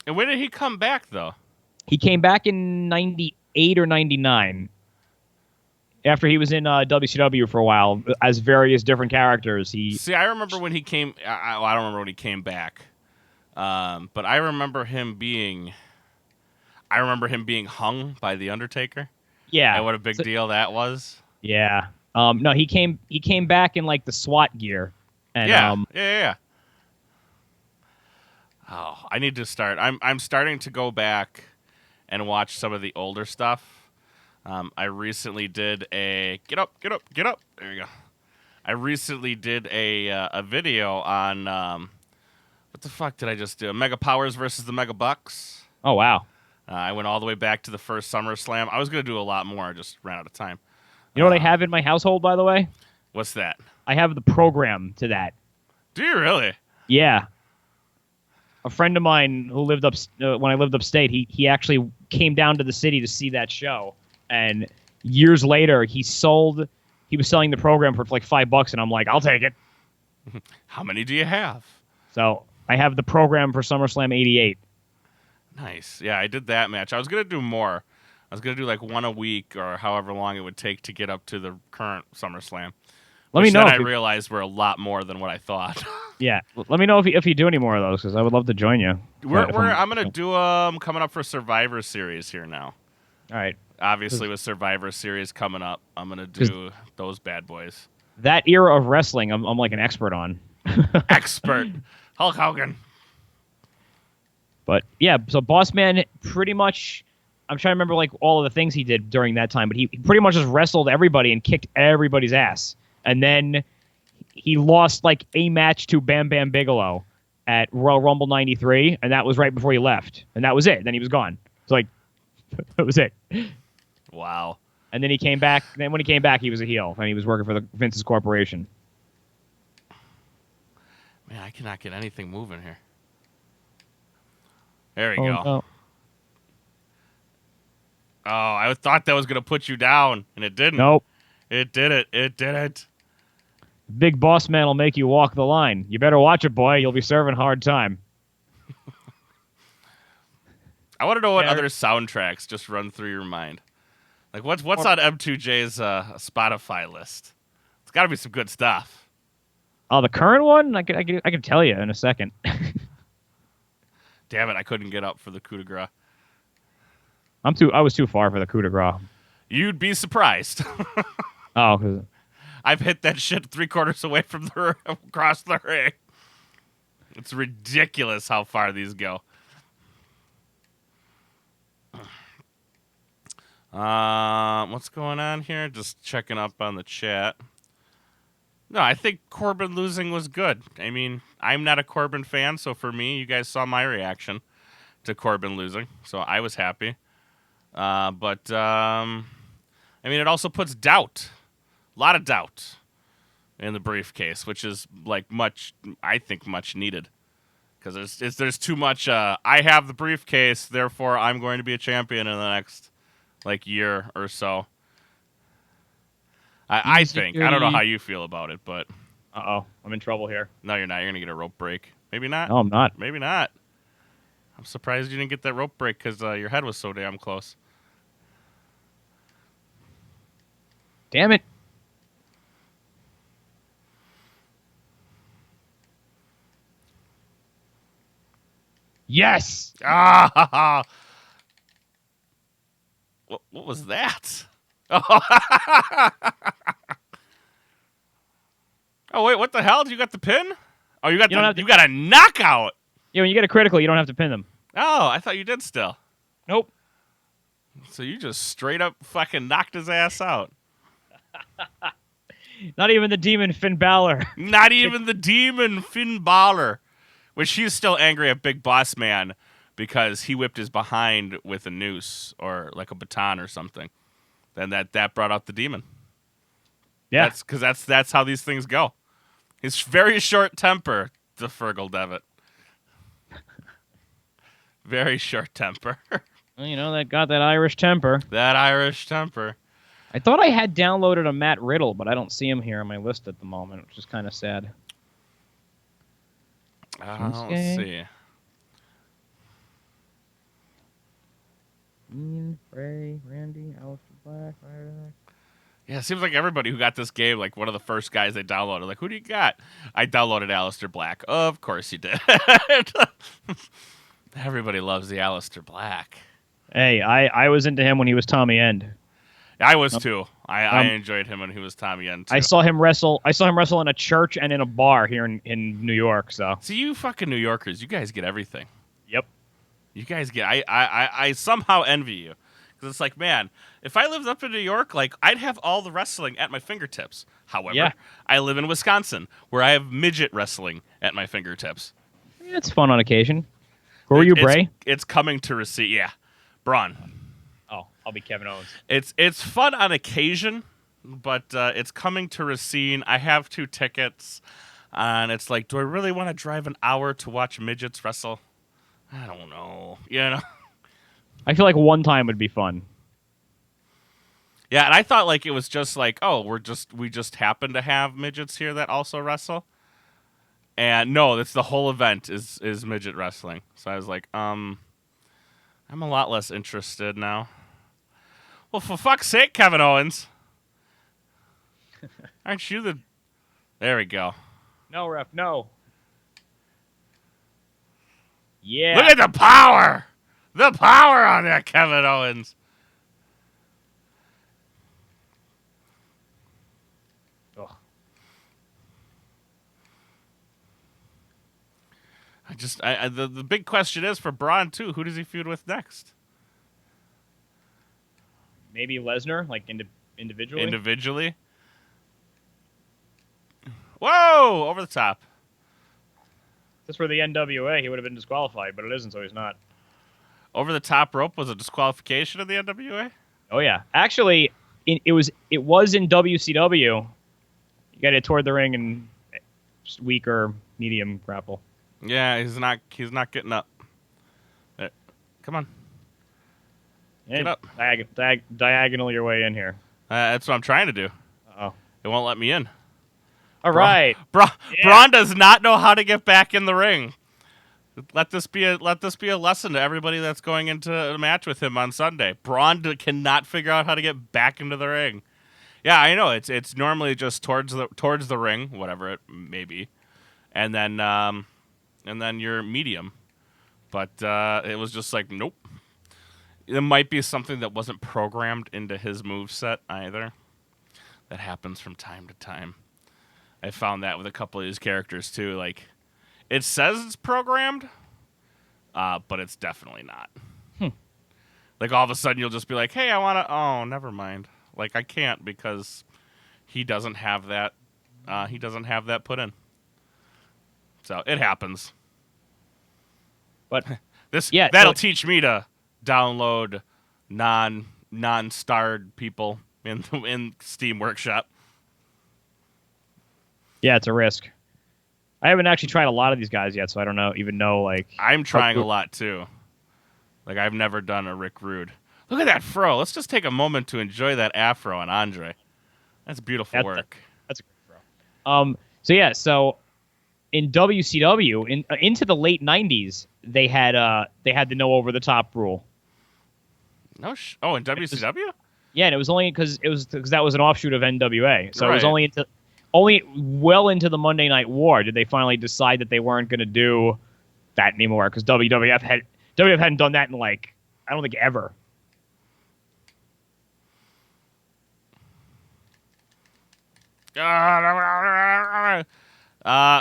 A: And when did he come back though? He
C: came back in '98 or '99. After he was in WCW for a while as various different characters.
A: I remember when he came. I don't remember when he came back, but I remember him being hung by the Undertaker.
C: Yeah,
A: and what a big deal that was.
C: Yeah. No, he came back in like the SWAT gear. And,
A: yeah. Oh, I need to start. I'm starting to go back and watch some of the older stuff. I recently did a get up. There you go. I recently did a video on what the fuck did I just do? Mega Powers versus the Mega Bucks.
C: Oh wow!
A: I went all the way back to the first SummerSlam. I was gonna do a lot more. I just ran out of time.
C: You know what I have in my household, by the way?
A: What's that?
C: I have the program to that.
A: Do you really?
C: Yeah. A friend of mine who lived when I lived upstate, he actually came down to the city to see that show. And years later, he was selling the program for like $5, and I'm like, I'll take it.
A: How many do you have?
C: So I have the program for SummerSlam '88.
A: Nice. Yeah, I did that match. I was gonna do more. I was gonna do like one a week or however long it would take to get up to the current SummerSlam.
C: Let me know.
A: Then I realized we're a lot more than what I thought.
C: Yeah, let me know if you do any more of those, because I would love to join you.
A: I'm gonna do coming up for Survivor Series here now.
C: All right.
A: Obviously, with Survivor Series coming up, I'm going to do those bad boys.
C: That era of wrestling, I'm like an expert on.
A: Expert. Hulk Hogan.
C: But, yeah, so Boss Man pretty much, I'm trying to remember like all of the things he did during that time, but he pretty much just wrestled everybody and kicked everybody's ass. And then he lost like a match to Bam Bam Bigelow at Royal Rumble '93, and that was right before he left. And that was it. Then he was gone. It's like, that was it.
A: Wow.
C: And then he came back. Then when he came back, he was a heel, and he was working for Vince's corporation.
A: Man, I cannot get anything moving here. There we go.
C: No.
A: Oh, I thought that was going to put you down, and it didn't.
C: Nope.
A: It did it. It didn't.
C: Big Boss Man will make you walk the line. You better watch it, boy. You'll be serving hard time.
A: I want to know what other soundtracks just run through your mind. Like, what's on M2J's Spotify list? It's got to be some good stuff.
C: Oh, the current one? I can tell you in a second.
A: Damn it, I couldn't get up for the coup de grace.
C: I was too far for the coup de grace.
A: You'd be surprised.
C: Oh, because
A: I've hit that shit 3/4 away from across the ring. It's ridiculous how far these go. What's going on here? Just checking up on the chat. No, I think Corbin losing was good. I mean, I'm not a Corbin fan, so for me, you guys saw my reaction to Corbin losing, so I was happy. But I mean, it also puts doubt, a lot of doubt, in the briefcase, which is like I think much needed. Because there's too much. I have the briefcase, therefore I'm going to be a champion in the next like year or so. I think. I don't know how you feel about it, but
C: Uh-oh. I'm in trouble here.
A: no, you're not. You're gonna get a rope break. Maybe not.
C: No, I'm not.
A: Maybe not. I'm surprised you didn't get that rope break because your head was so damn close.
C: Damn it. Yes.
A: Ah! What was that? Oh wait, what the hell? Did you got the pin? Oh, you got you got a knockout.
C: Yeah, when you get a critical, you don't have to pin them.
A: Oh, I thought you did still.
C: Nope.
A: So you just straight up fucking knocked his ass out.
C: Not even the demon Finn Balor.
A: Not even the demon Finn Balor. Which he's still angry at Big Boss Man because he whipped his behind with a noose or like a baton or something. Then that brought out the demon.
C: Yeah.
A: That's how these things go. He's very short temper, the Fergal Devitt. Very short temper.
C: Well, you know, that got that Irish temper.
A: That Irish temper.
C: I thought I had downloaded a Matt Riddle, but I don't see him here on my list at the moment, which is kind of sad.
A: Let's see.
C: Ray, Randy, Aleister Black.
A: Yeah, it seems like everybody who got this game, like one of the first guys they downloaded, like, who do you got? I downloaded Aleister Black. Of course you did. Everybody loves the Aleister Black.
C: Hey, I was into him when he was Tommy End.
A: I was too. I enjoyed him when he was Tommy End too.
C: I saw him wrestle in a church and in a bar here in New York. So
A: see, you fucking New Yorkers, you guys get everything.
C: Yep.
A: You guys get. I somehow envy you because it's like, man, if I lived up in New York, like I'd have all the wrestling at my fingertips. However, I live in Wisconsin where I have midget wrestling at my fingertips.
C: It's fun on occasion. Who are you, Bray?
A: It's coming to receive. Yeah, Braun.
C: Oh, I'll be Kevin Owens.
A: It's fun on occasion, but it's coming to Racine. I have 2 tickets, and it's like, do I really want to drive an hour to watch midgets wrestle? I don't know. You know?
C: I feel like one time would be fun.
A: Yeah, and I thought like it was just like, oh, we just happen to have midgets here that also wrestle. And no, that's the whole event is midget wrestling. So I was like, I'm a lot less interested now. Well, for fuck's sake, Kevin Owens. Aren't you the... There we go.
C: No, ref, no. Yeah.
A: Look at the power! The power on that Kevin Owens.
C: Ugh.
A: The big question is for Braun, too. Who does he feud with next?
C: Maybe Lesnar, like individually?
A: Individually? Whoa! Over the top.
C: If this were the NWA, he would have been disqualified, but it isn't, so he's not.
A: Over the top rope was a disqualification of the NWA?
C: Oh, yeah. Actually, it was in WCW. You got it toward the ring and just weak or medium grapple.
A: Yeah, he's not getting up. There. Come on.
C: Yeah,
A: get up.
C: Diagonal your way in here.
A: That's what I'm trying to do.
C: Uh-oh.
A: It won't let me in.
C: All right.
A: Braun does not know how to get back in the ring. Let this be a lesson to everybody that's going into a match with him on Sunday. Braun cannot figure out how to get back into the ring. Yeah, I know. It's normally just towards the ring, whatever it may be, and then you're medium. But it was just like, nope. It might be something that wasn't programmed into his moveset either. That happens from time to time. I found that with a couple of his characters too. Like, it says it's programmed, but it's definitely not. Like, all of a sudden you'll just be like, hey, I want to... Oh, never mind. Like, I can't because he doesn't have that. He doesn't have that put in. So, it happens.
C: But
A: that'll teach me to download non-starred people in Steam Workshop.
C: Yeah, it's a risk. I haven't actually tried a lot of these guys yet, so I don't even know like.
A: I'm trying a lot too. Like I've never done a Rick Rude. Look at that fro. Let's just take a moment to enjoy that afro on Andre. That's beautiful work.
C: That's a great throw. So yeah, so in WCW into the late '90s, they had the no over the top rule.
A: No, in WCW.
C: Yeah, and it was only because that was an offshoot of NWA. So it was
A: Right.
C: only well into the Monday Night War did they finally decide that they weren't going to do that anymore because WWF hadn't done that in like I don't think ever.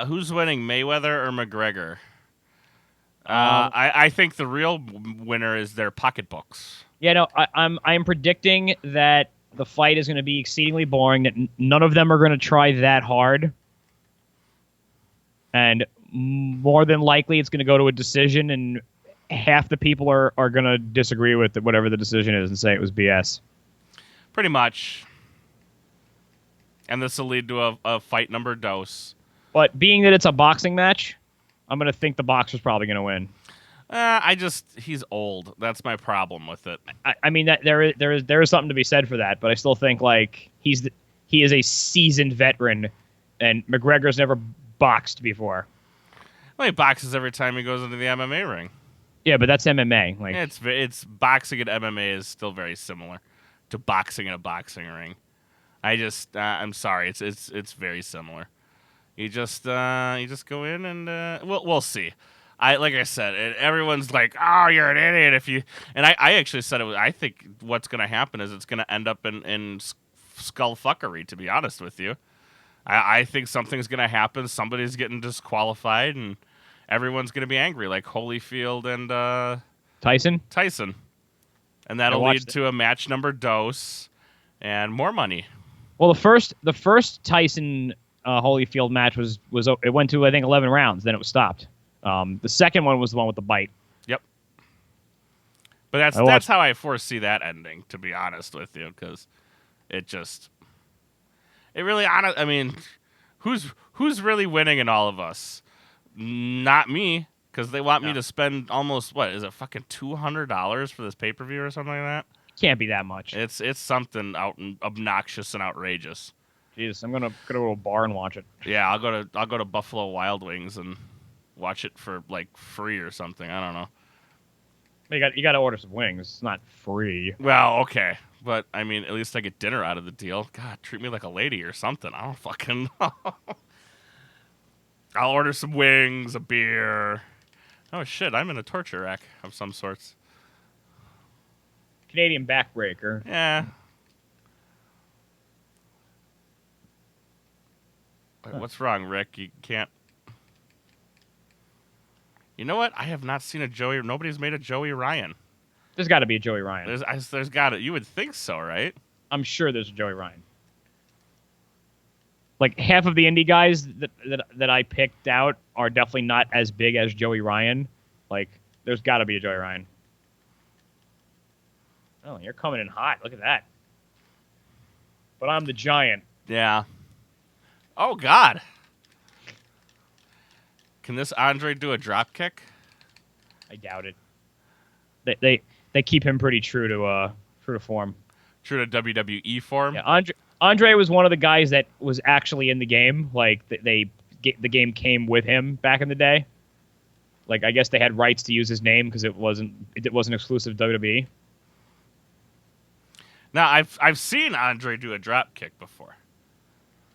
A: Who's winning, Mayweather or McGregor?
C: Um,
A: I think the real winner is their pocketbooks.
C: Yeah, no, I'm predicting that the fight is going to be exceedingly boring. That none of them are going to try that hard, and more than likely it's going to go to a decision, and half the people are going to disagree with whatever the decision is and say it was BS.
A: Pretty much. And this will lead to a fight number dose.
C: But being that it's a boxing match, I'm going to think the boxer's probably going to win.
A: He's old. That's my problem with it.
C: I mean that there is something to be said for that, but I still think like he is a seasoned veteran, and McGregor's never boxed before.
A: Well, he boxes every time he goes into the MMA ring.
C: Yeah, but that's MMA. Like
A: it's boxing and MMA is still very similar to boxing in a boxing ring. I'm sorry, it's very similar. You just go in and we'll see. Like I said, everyone's like, "Oh, you're an idiot if you." And I actually said it was. I think what's going to happen is it's going to end up in skullfuckery. To be honest with you, I think something's going to happen. Somebody's getting disqualified, and everyone's going to be angry, like Holyfield and
C: Tyson.
A: And that'll lead to a match number dose and more money.
C: Well, the first Tyson Holyfield match was it went to I think 11 rounds. Then it was stopped. The second one was the one with the bite.
A: Yep. But that's how I foresee that ending. To be honest with you, because it really I mean, who's really winning in all of us? Not me, because they want me to spend almost what is it fucking $200 for this pay-per-view or something like that.
C: Can't be that much.
A: It's something obnoxious and outrageous.
C: Jesus, I'm gonna go to a bar and watch it.
A: Yeah, I'll go to Buffalo Wild Wings and watch it for like free or something. I don't know.
C: You got to order some wings. It's not free.
A: Well, okay, but I mean, at least I get dinner out of the deal. God, treat me like a lady or something. I don't fucking know. I'll order some wings, a beer. Oh shit, I'm in a torture rack of some sorts.
C: Canadian backbreaker.
A: Yeah. What's wrong, Rick? You can't. You know what? I have not seen a Joey. Nobody's made a Joey Ryan.
C: There's got to be a Joey Ryan.
A: There's got it. You would think so, right?
C: I'm sure there's a Joey Ryan. Like half of the indie guys that I picked out are definitely not as big as Joey Ryan. Like there's got to be a Joey Ryan. Oh, you're coming in hot. Look at that. But I'm the giant.
A: Yeah. Oh God. Can this Andre do a drop kick?
C: I doubt it. They keep him pretty true to form.
A: True to WWE form.
C: Yeah, Andre was one of the guys that was actually in the game. Like the game came with him back in the day. Like I guess they had rights to use his name because it wasn't exclusive to WWE.
A: Now I've seen Andre do a drop kick before.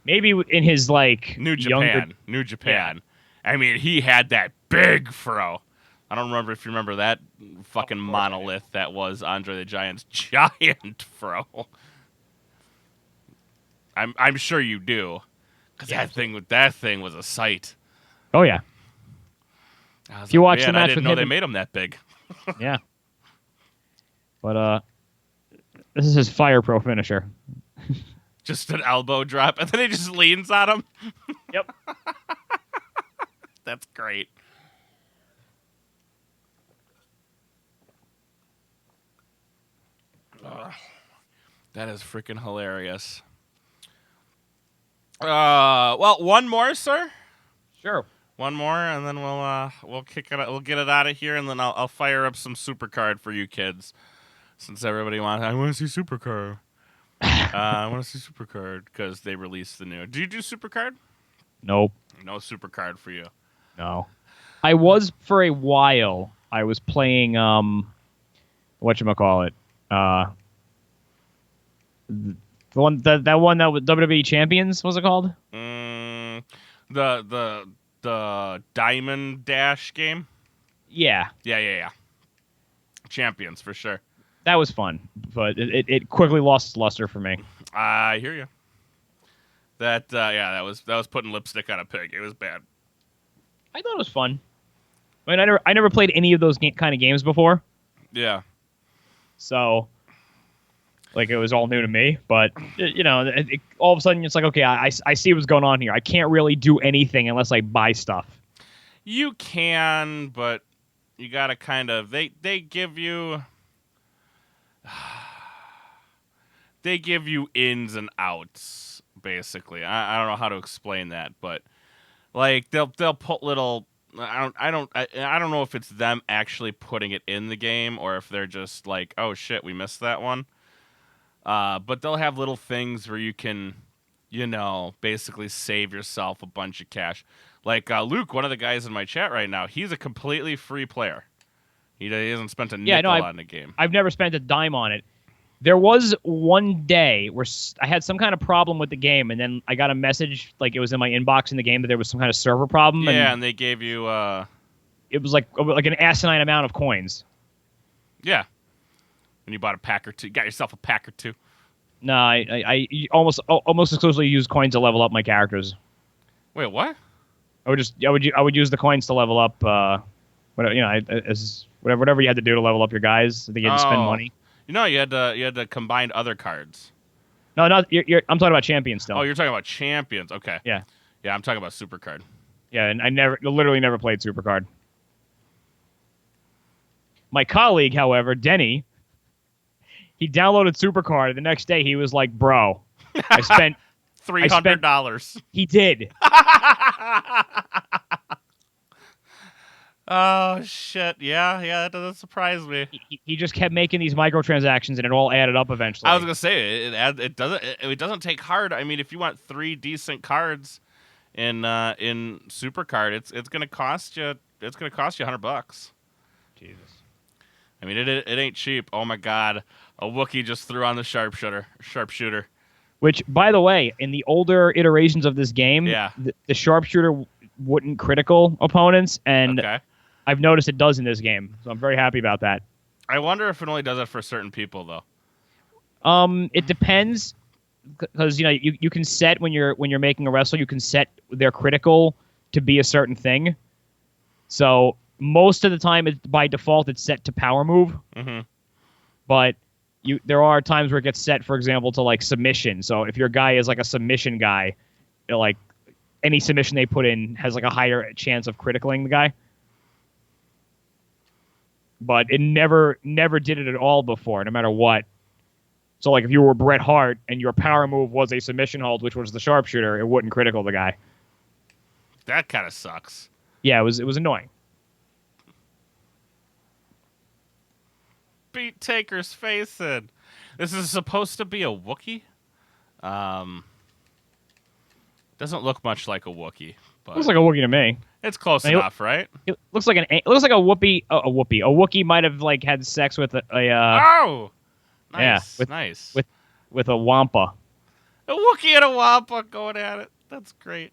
C: Maybe in his like
A: New Japan. Yeah. I mean, he had that big fro. I don't remember if you remember that fucking monolith that was Andre the Giant's giant fro. I'm sure you do, because that thing was a sight.
C: Oh yeah. If you watch the match,
A: I didn't know they made him that big.
C: Yeah. But this is his Fire Pro finisher.
A: Just an elbow drop, and then he just leans on him.
C: Yep.
A: That's great. That is freaking hilarious. Well, one more, sir.
C: Sure.
A: One more, and then we'll kick it. We'll get it out of here, and then I'll fire up some Supercard for you kids, since everybody wants. I want to see Supercard. I want to see Supercard because they released the new. Do you do Supercard?
C: Nope.
A: No Supercard for you.
C: No. I was for a while. I was playing whatchamacallit. The one that one that was WWE Champions, what's it called?
A: The Diamond Dash game.
C: Yeah.
A: Yeah. Champions for sure.
C: That was fun, but it quickly lost its luster for me.
A: I hear you. That was putting lipstick on a pig. It was bad.
C: I thought it was fun. I mean, I never played any of those kind of games before.
A: Yeah.
C: So, like, it was all new to me. But all of a sudden, it's like, okay, I see what's going on here. I can't really do anything unless I buy stuff.
A: You can, but you gotta kind of they give you ins and outs, basically. I don't know how to explain that, but like they'll put little. I don't know if it's them actually putting it in the game or if they're just like, oh shit, we missed that one. But they'll have little things where you can, basically save yourself a bunch of cash. Like Luke, one of the guys in my chat right now, he's a completely free player. He hasn't spent a nickel on the game.
C: I've never spent a dime on it. There was one day where I had some kind of problem with the game, and then I got a message, like it was in my inbox in the game, that there was some kind of server problem.
A: Yeah, and they gave you...
C: It was like an asinine amount of coins.
A: Yeah. And you bought a pack or two. You got yourself a pack or two.
C: No, I almost exclusively use coins to level up my characters.
A: Wait, what?
C: I would use the coins to level up, whatever you had to do to level up your guys. I think you had to spend money.
A: You had to combine other cards.
C: No, not I'm talking about champions still.
A: Oh, you're talking about champions. Okay.
C: Yeah.
A: Yeah, I'm talking about Supercard.
C: Yeah, and I literally never played Supercard. My colleague, however, Denny, he downloaded Supercard, and the next day he was like, "Bro, I spent
A: $300."
C: He did.
A: Oh shit! Yeah, that doesn't surprise me.
C: He just kept making these microtransactions, and it all added up eventually.
A: I was gonna say it doesn't take hard. I mean, if you want 3 decent cards in Supercard, it's gonna cost you $100.
C: Jesus.
A: I mean, it ain't cheap. Oh my god, a Wookiee just threw on the sharpshooter.
C: Which, by the way, in the older iterations of this game, the sharpshooter wouldn't critical opponents, and
A: okay.
C: I've noticed it does in this game, so I'm very happy about that.
A: I wonder if it only does it for certain people, though.
C: It depends, because you can set when you're making a wrestle, you can set their critical to be a certain thing. So most of the time, by default, it's set to power move.
A: Mm-hmm.
C: But there are times where it gets set, for example, to like submission. So if your guy is like a submission guy, like any submission they put in has like a higher chance of criticaling the guy. But it never did it at all before, no matter what. So like if you were Bret Hart and your power move was a submission hold, which was the sharpshooter, it wouldn't critical the guy.
A: That kind of sucks.
C: Yeah, it was annoying.
A: Beat Taker's face in. This is supposed to be a Wookiee. Doesn't look much like a Wookiee, but
C: looks like a Wookiee to me.
A: It's close enough, right?
C: It looks like a Whoopi. A Wookiee might have like had sex with a
A: oh, nice,
C: yeah,
A: nice
C: with a Wampa.
A: A Wookiee and a Wampa going at it. That's great.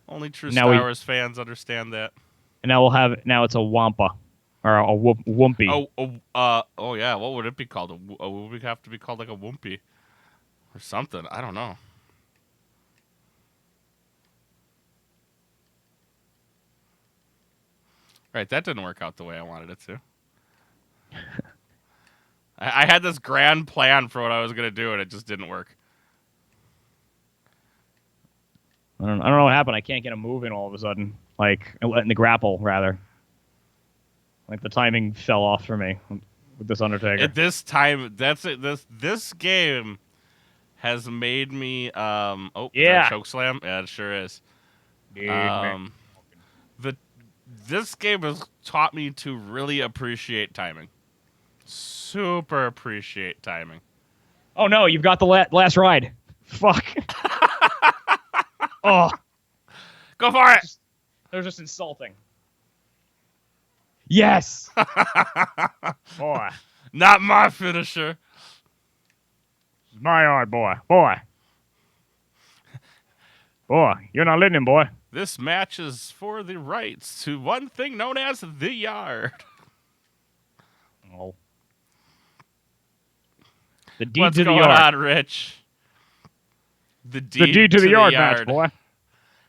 A: Only true Star Wars fans understand that.
C: And now it's a Wampa or a Woompy.
A: Oh yeah. What would it be called? Would it have to be called like a Woompy or something? I don't know. Right, that didn't work out the way I wanted it to. I had this grand plan for what I was gonna do, and it just didn't work.
C: I don't know what happened. I can't get a move in all of a sudden. Like in the grapple, rather. Like the timing fell off for me with this Undertaker.
A: At this time, that's it. This game has made me is
C: Yeah.
A: that chokeslam? Yeah, it sure is.
C: Dude, man.
A: Um this game has taught me to really appreciate timing. Super appreciate timing.
C: Oh no, you've got the last ride. Fuck. Oh,
A: Go for it.
C: they're just insulting. Yes. Boy.
A: Not my finisher.
C: My yard, boy. Boy. Boy, you're not letting him, boy.
A: This match is for the rights to one thing known as the yard.
C: Oh. The deed
A: What's
C: to the
A: going
C: yard.
A: on, Rich? The
C: The deed to the yard match, boy.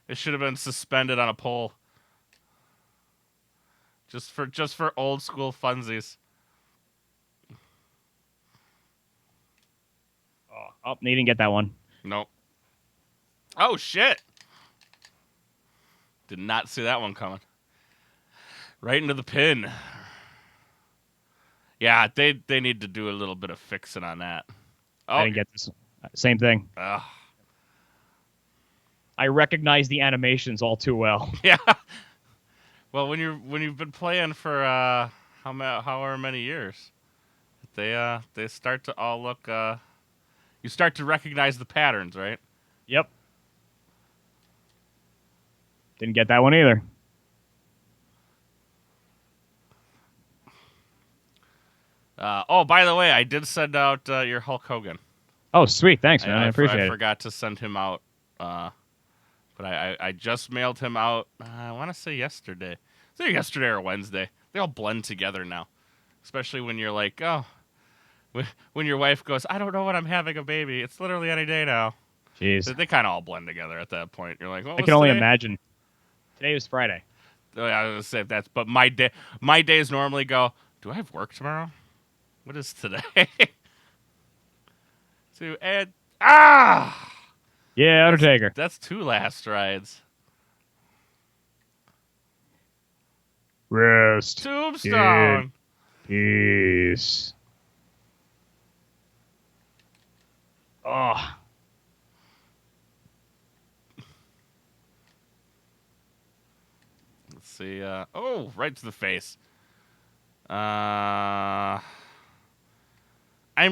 A: It should have been suspended on a pole. Just for old school funsies.
C: Oh, you didn't get that one.
A: Nope. Oh shit! Did not see that one coming. Right into the pin. Yeah, they need to do a little bit of fixing on that. Oh,
C: I didn't get this. Same thing.
A: ugh.
C: I recognize the animations all too well.
A: Yeah. Well, when you've been playing for however many years, they start to all look. You start to recognize the patterns, right?
C: Yep. Didn't get that one either.
A: Oh, by the way, I did send out your Hulk Hogan.
C: Oh, sweet. Thanks, man. I appreciate
A: I
C: it.
A: forgot to send him out, but I just mailed him out. I want to say yesterday. It's either yesterday or Wednesday. They all blend together now, especially when you're like, oh, when your wife goes, I don't know when I'm having a baby. It's literally any day now.
C: Jeez.
A: They kind of all blend together at that point. You're like,
C: I can only imagine. Today was Friday.
A: Oh, yeah, I was gonna say that's, but my days normally go. Do I have work tomorrow? What is today?
C: Yeah, Undertaker.
A: That's two last rides.
C: Rest.
A: Tombstone.
C: Peace. Oh.
A: Let's see. Oh, right to the face. I'm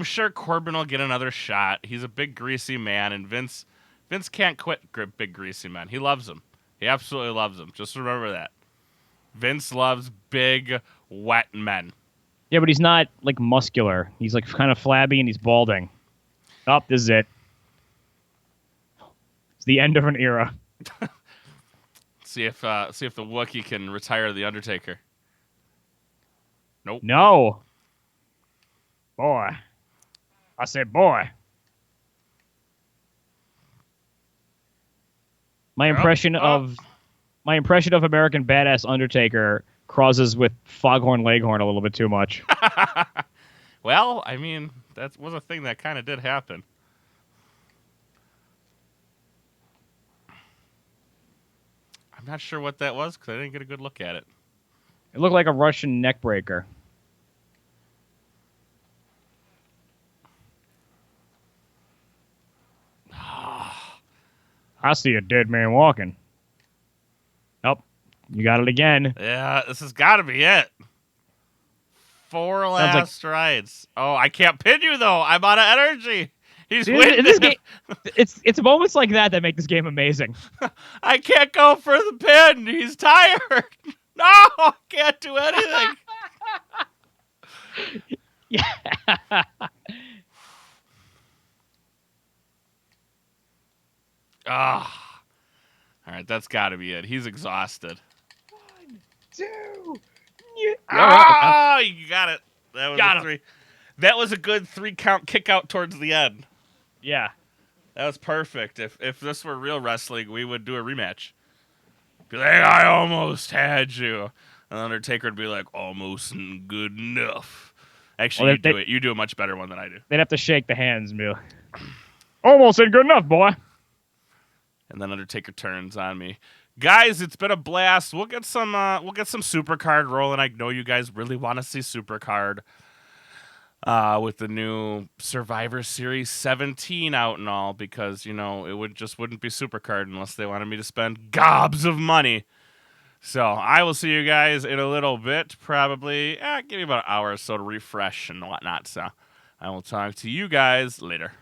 A: sure Corbin will get another shot. He's a big greasy man, and Vince can't quit big greasy men. He loves them. He absolutely loves them. Just remember that. Vince loves big, wet men.
C: Yeah, but he's not, like, muscular. He's, like, kind of flabby and he's balding. Oh, this is it. It's the end of an era.
A: See if the Wookiee can retire the Undertaker. Nope.
C: No. Boy. I said boy. My impression of American Badass Undertaker crosses with Foghorn Leghorn a little bit too much.
A: Well, I mean, that was a thing that kind of did happen. I'm not sure what that was because I didn't get a good look at it.
C: It looked like a Russian neck breaker. I see a dead man walking. Nope. You got it again.
A: Yeah, this has got to be it. 4 last rides. Oh, I can't pin you, though. I'm out of energy. He's winning.
C: This game, it's moments like that make this game amazing.
A: I can't go for the pin. He's tired. No, I can't do anything.
C: Yeah.
A: Ah. All right, that's got to be it. He's exhausted.
C: 1, 2.
A: Oh, you got it. That was
C: Got
A: a 3. That was a good 3-count kick out towards the end.
C: Yeah.
A: That was perfect. If this were real wrestling, we would do a rematch. Be like, I almost had you. And Undertaker would be like, almost good enough. Actually,
C: Well,
A: you do a much better one than I do.
C: They'd have to shake the hands and be like, almost ain't good enough, boy.
A: And then Undertaker turns on me. Guys, it's been a blast. We'll get some Supercard rolling. I know you guys really want to see Supercard. with the new Survivor Series 17 out and all, because it wouldn't be Supercard unless they wanted me to spend gobs of money. So I will see you guys in a little bit, probably. Give me about an hour or so to refresh and whatnot. So I will talk to you guys later.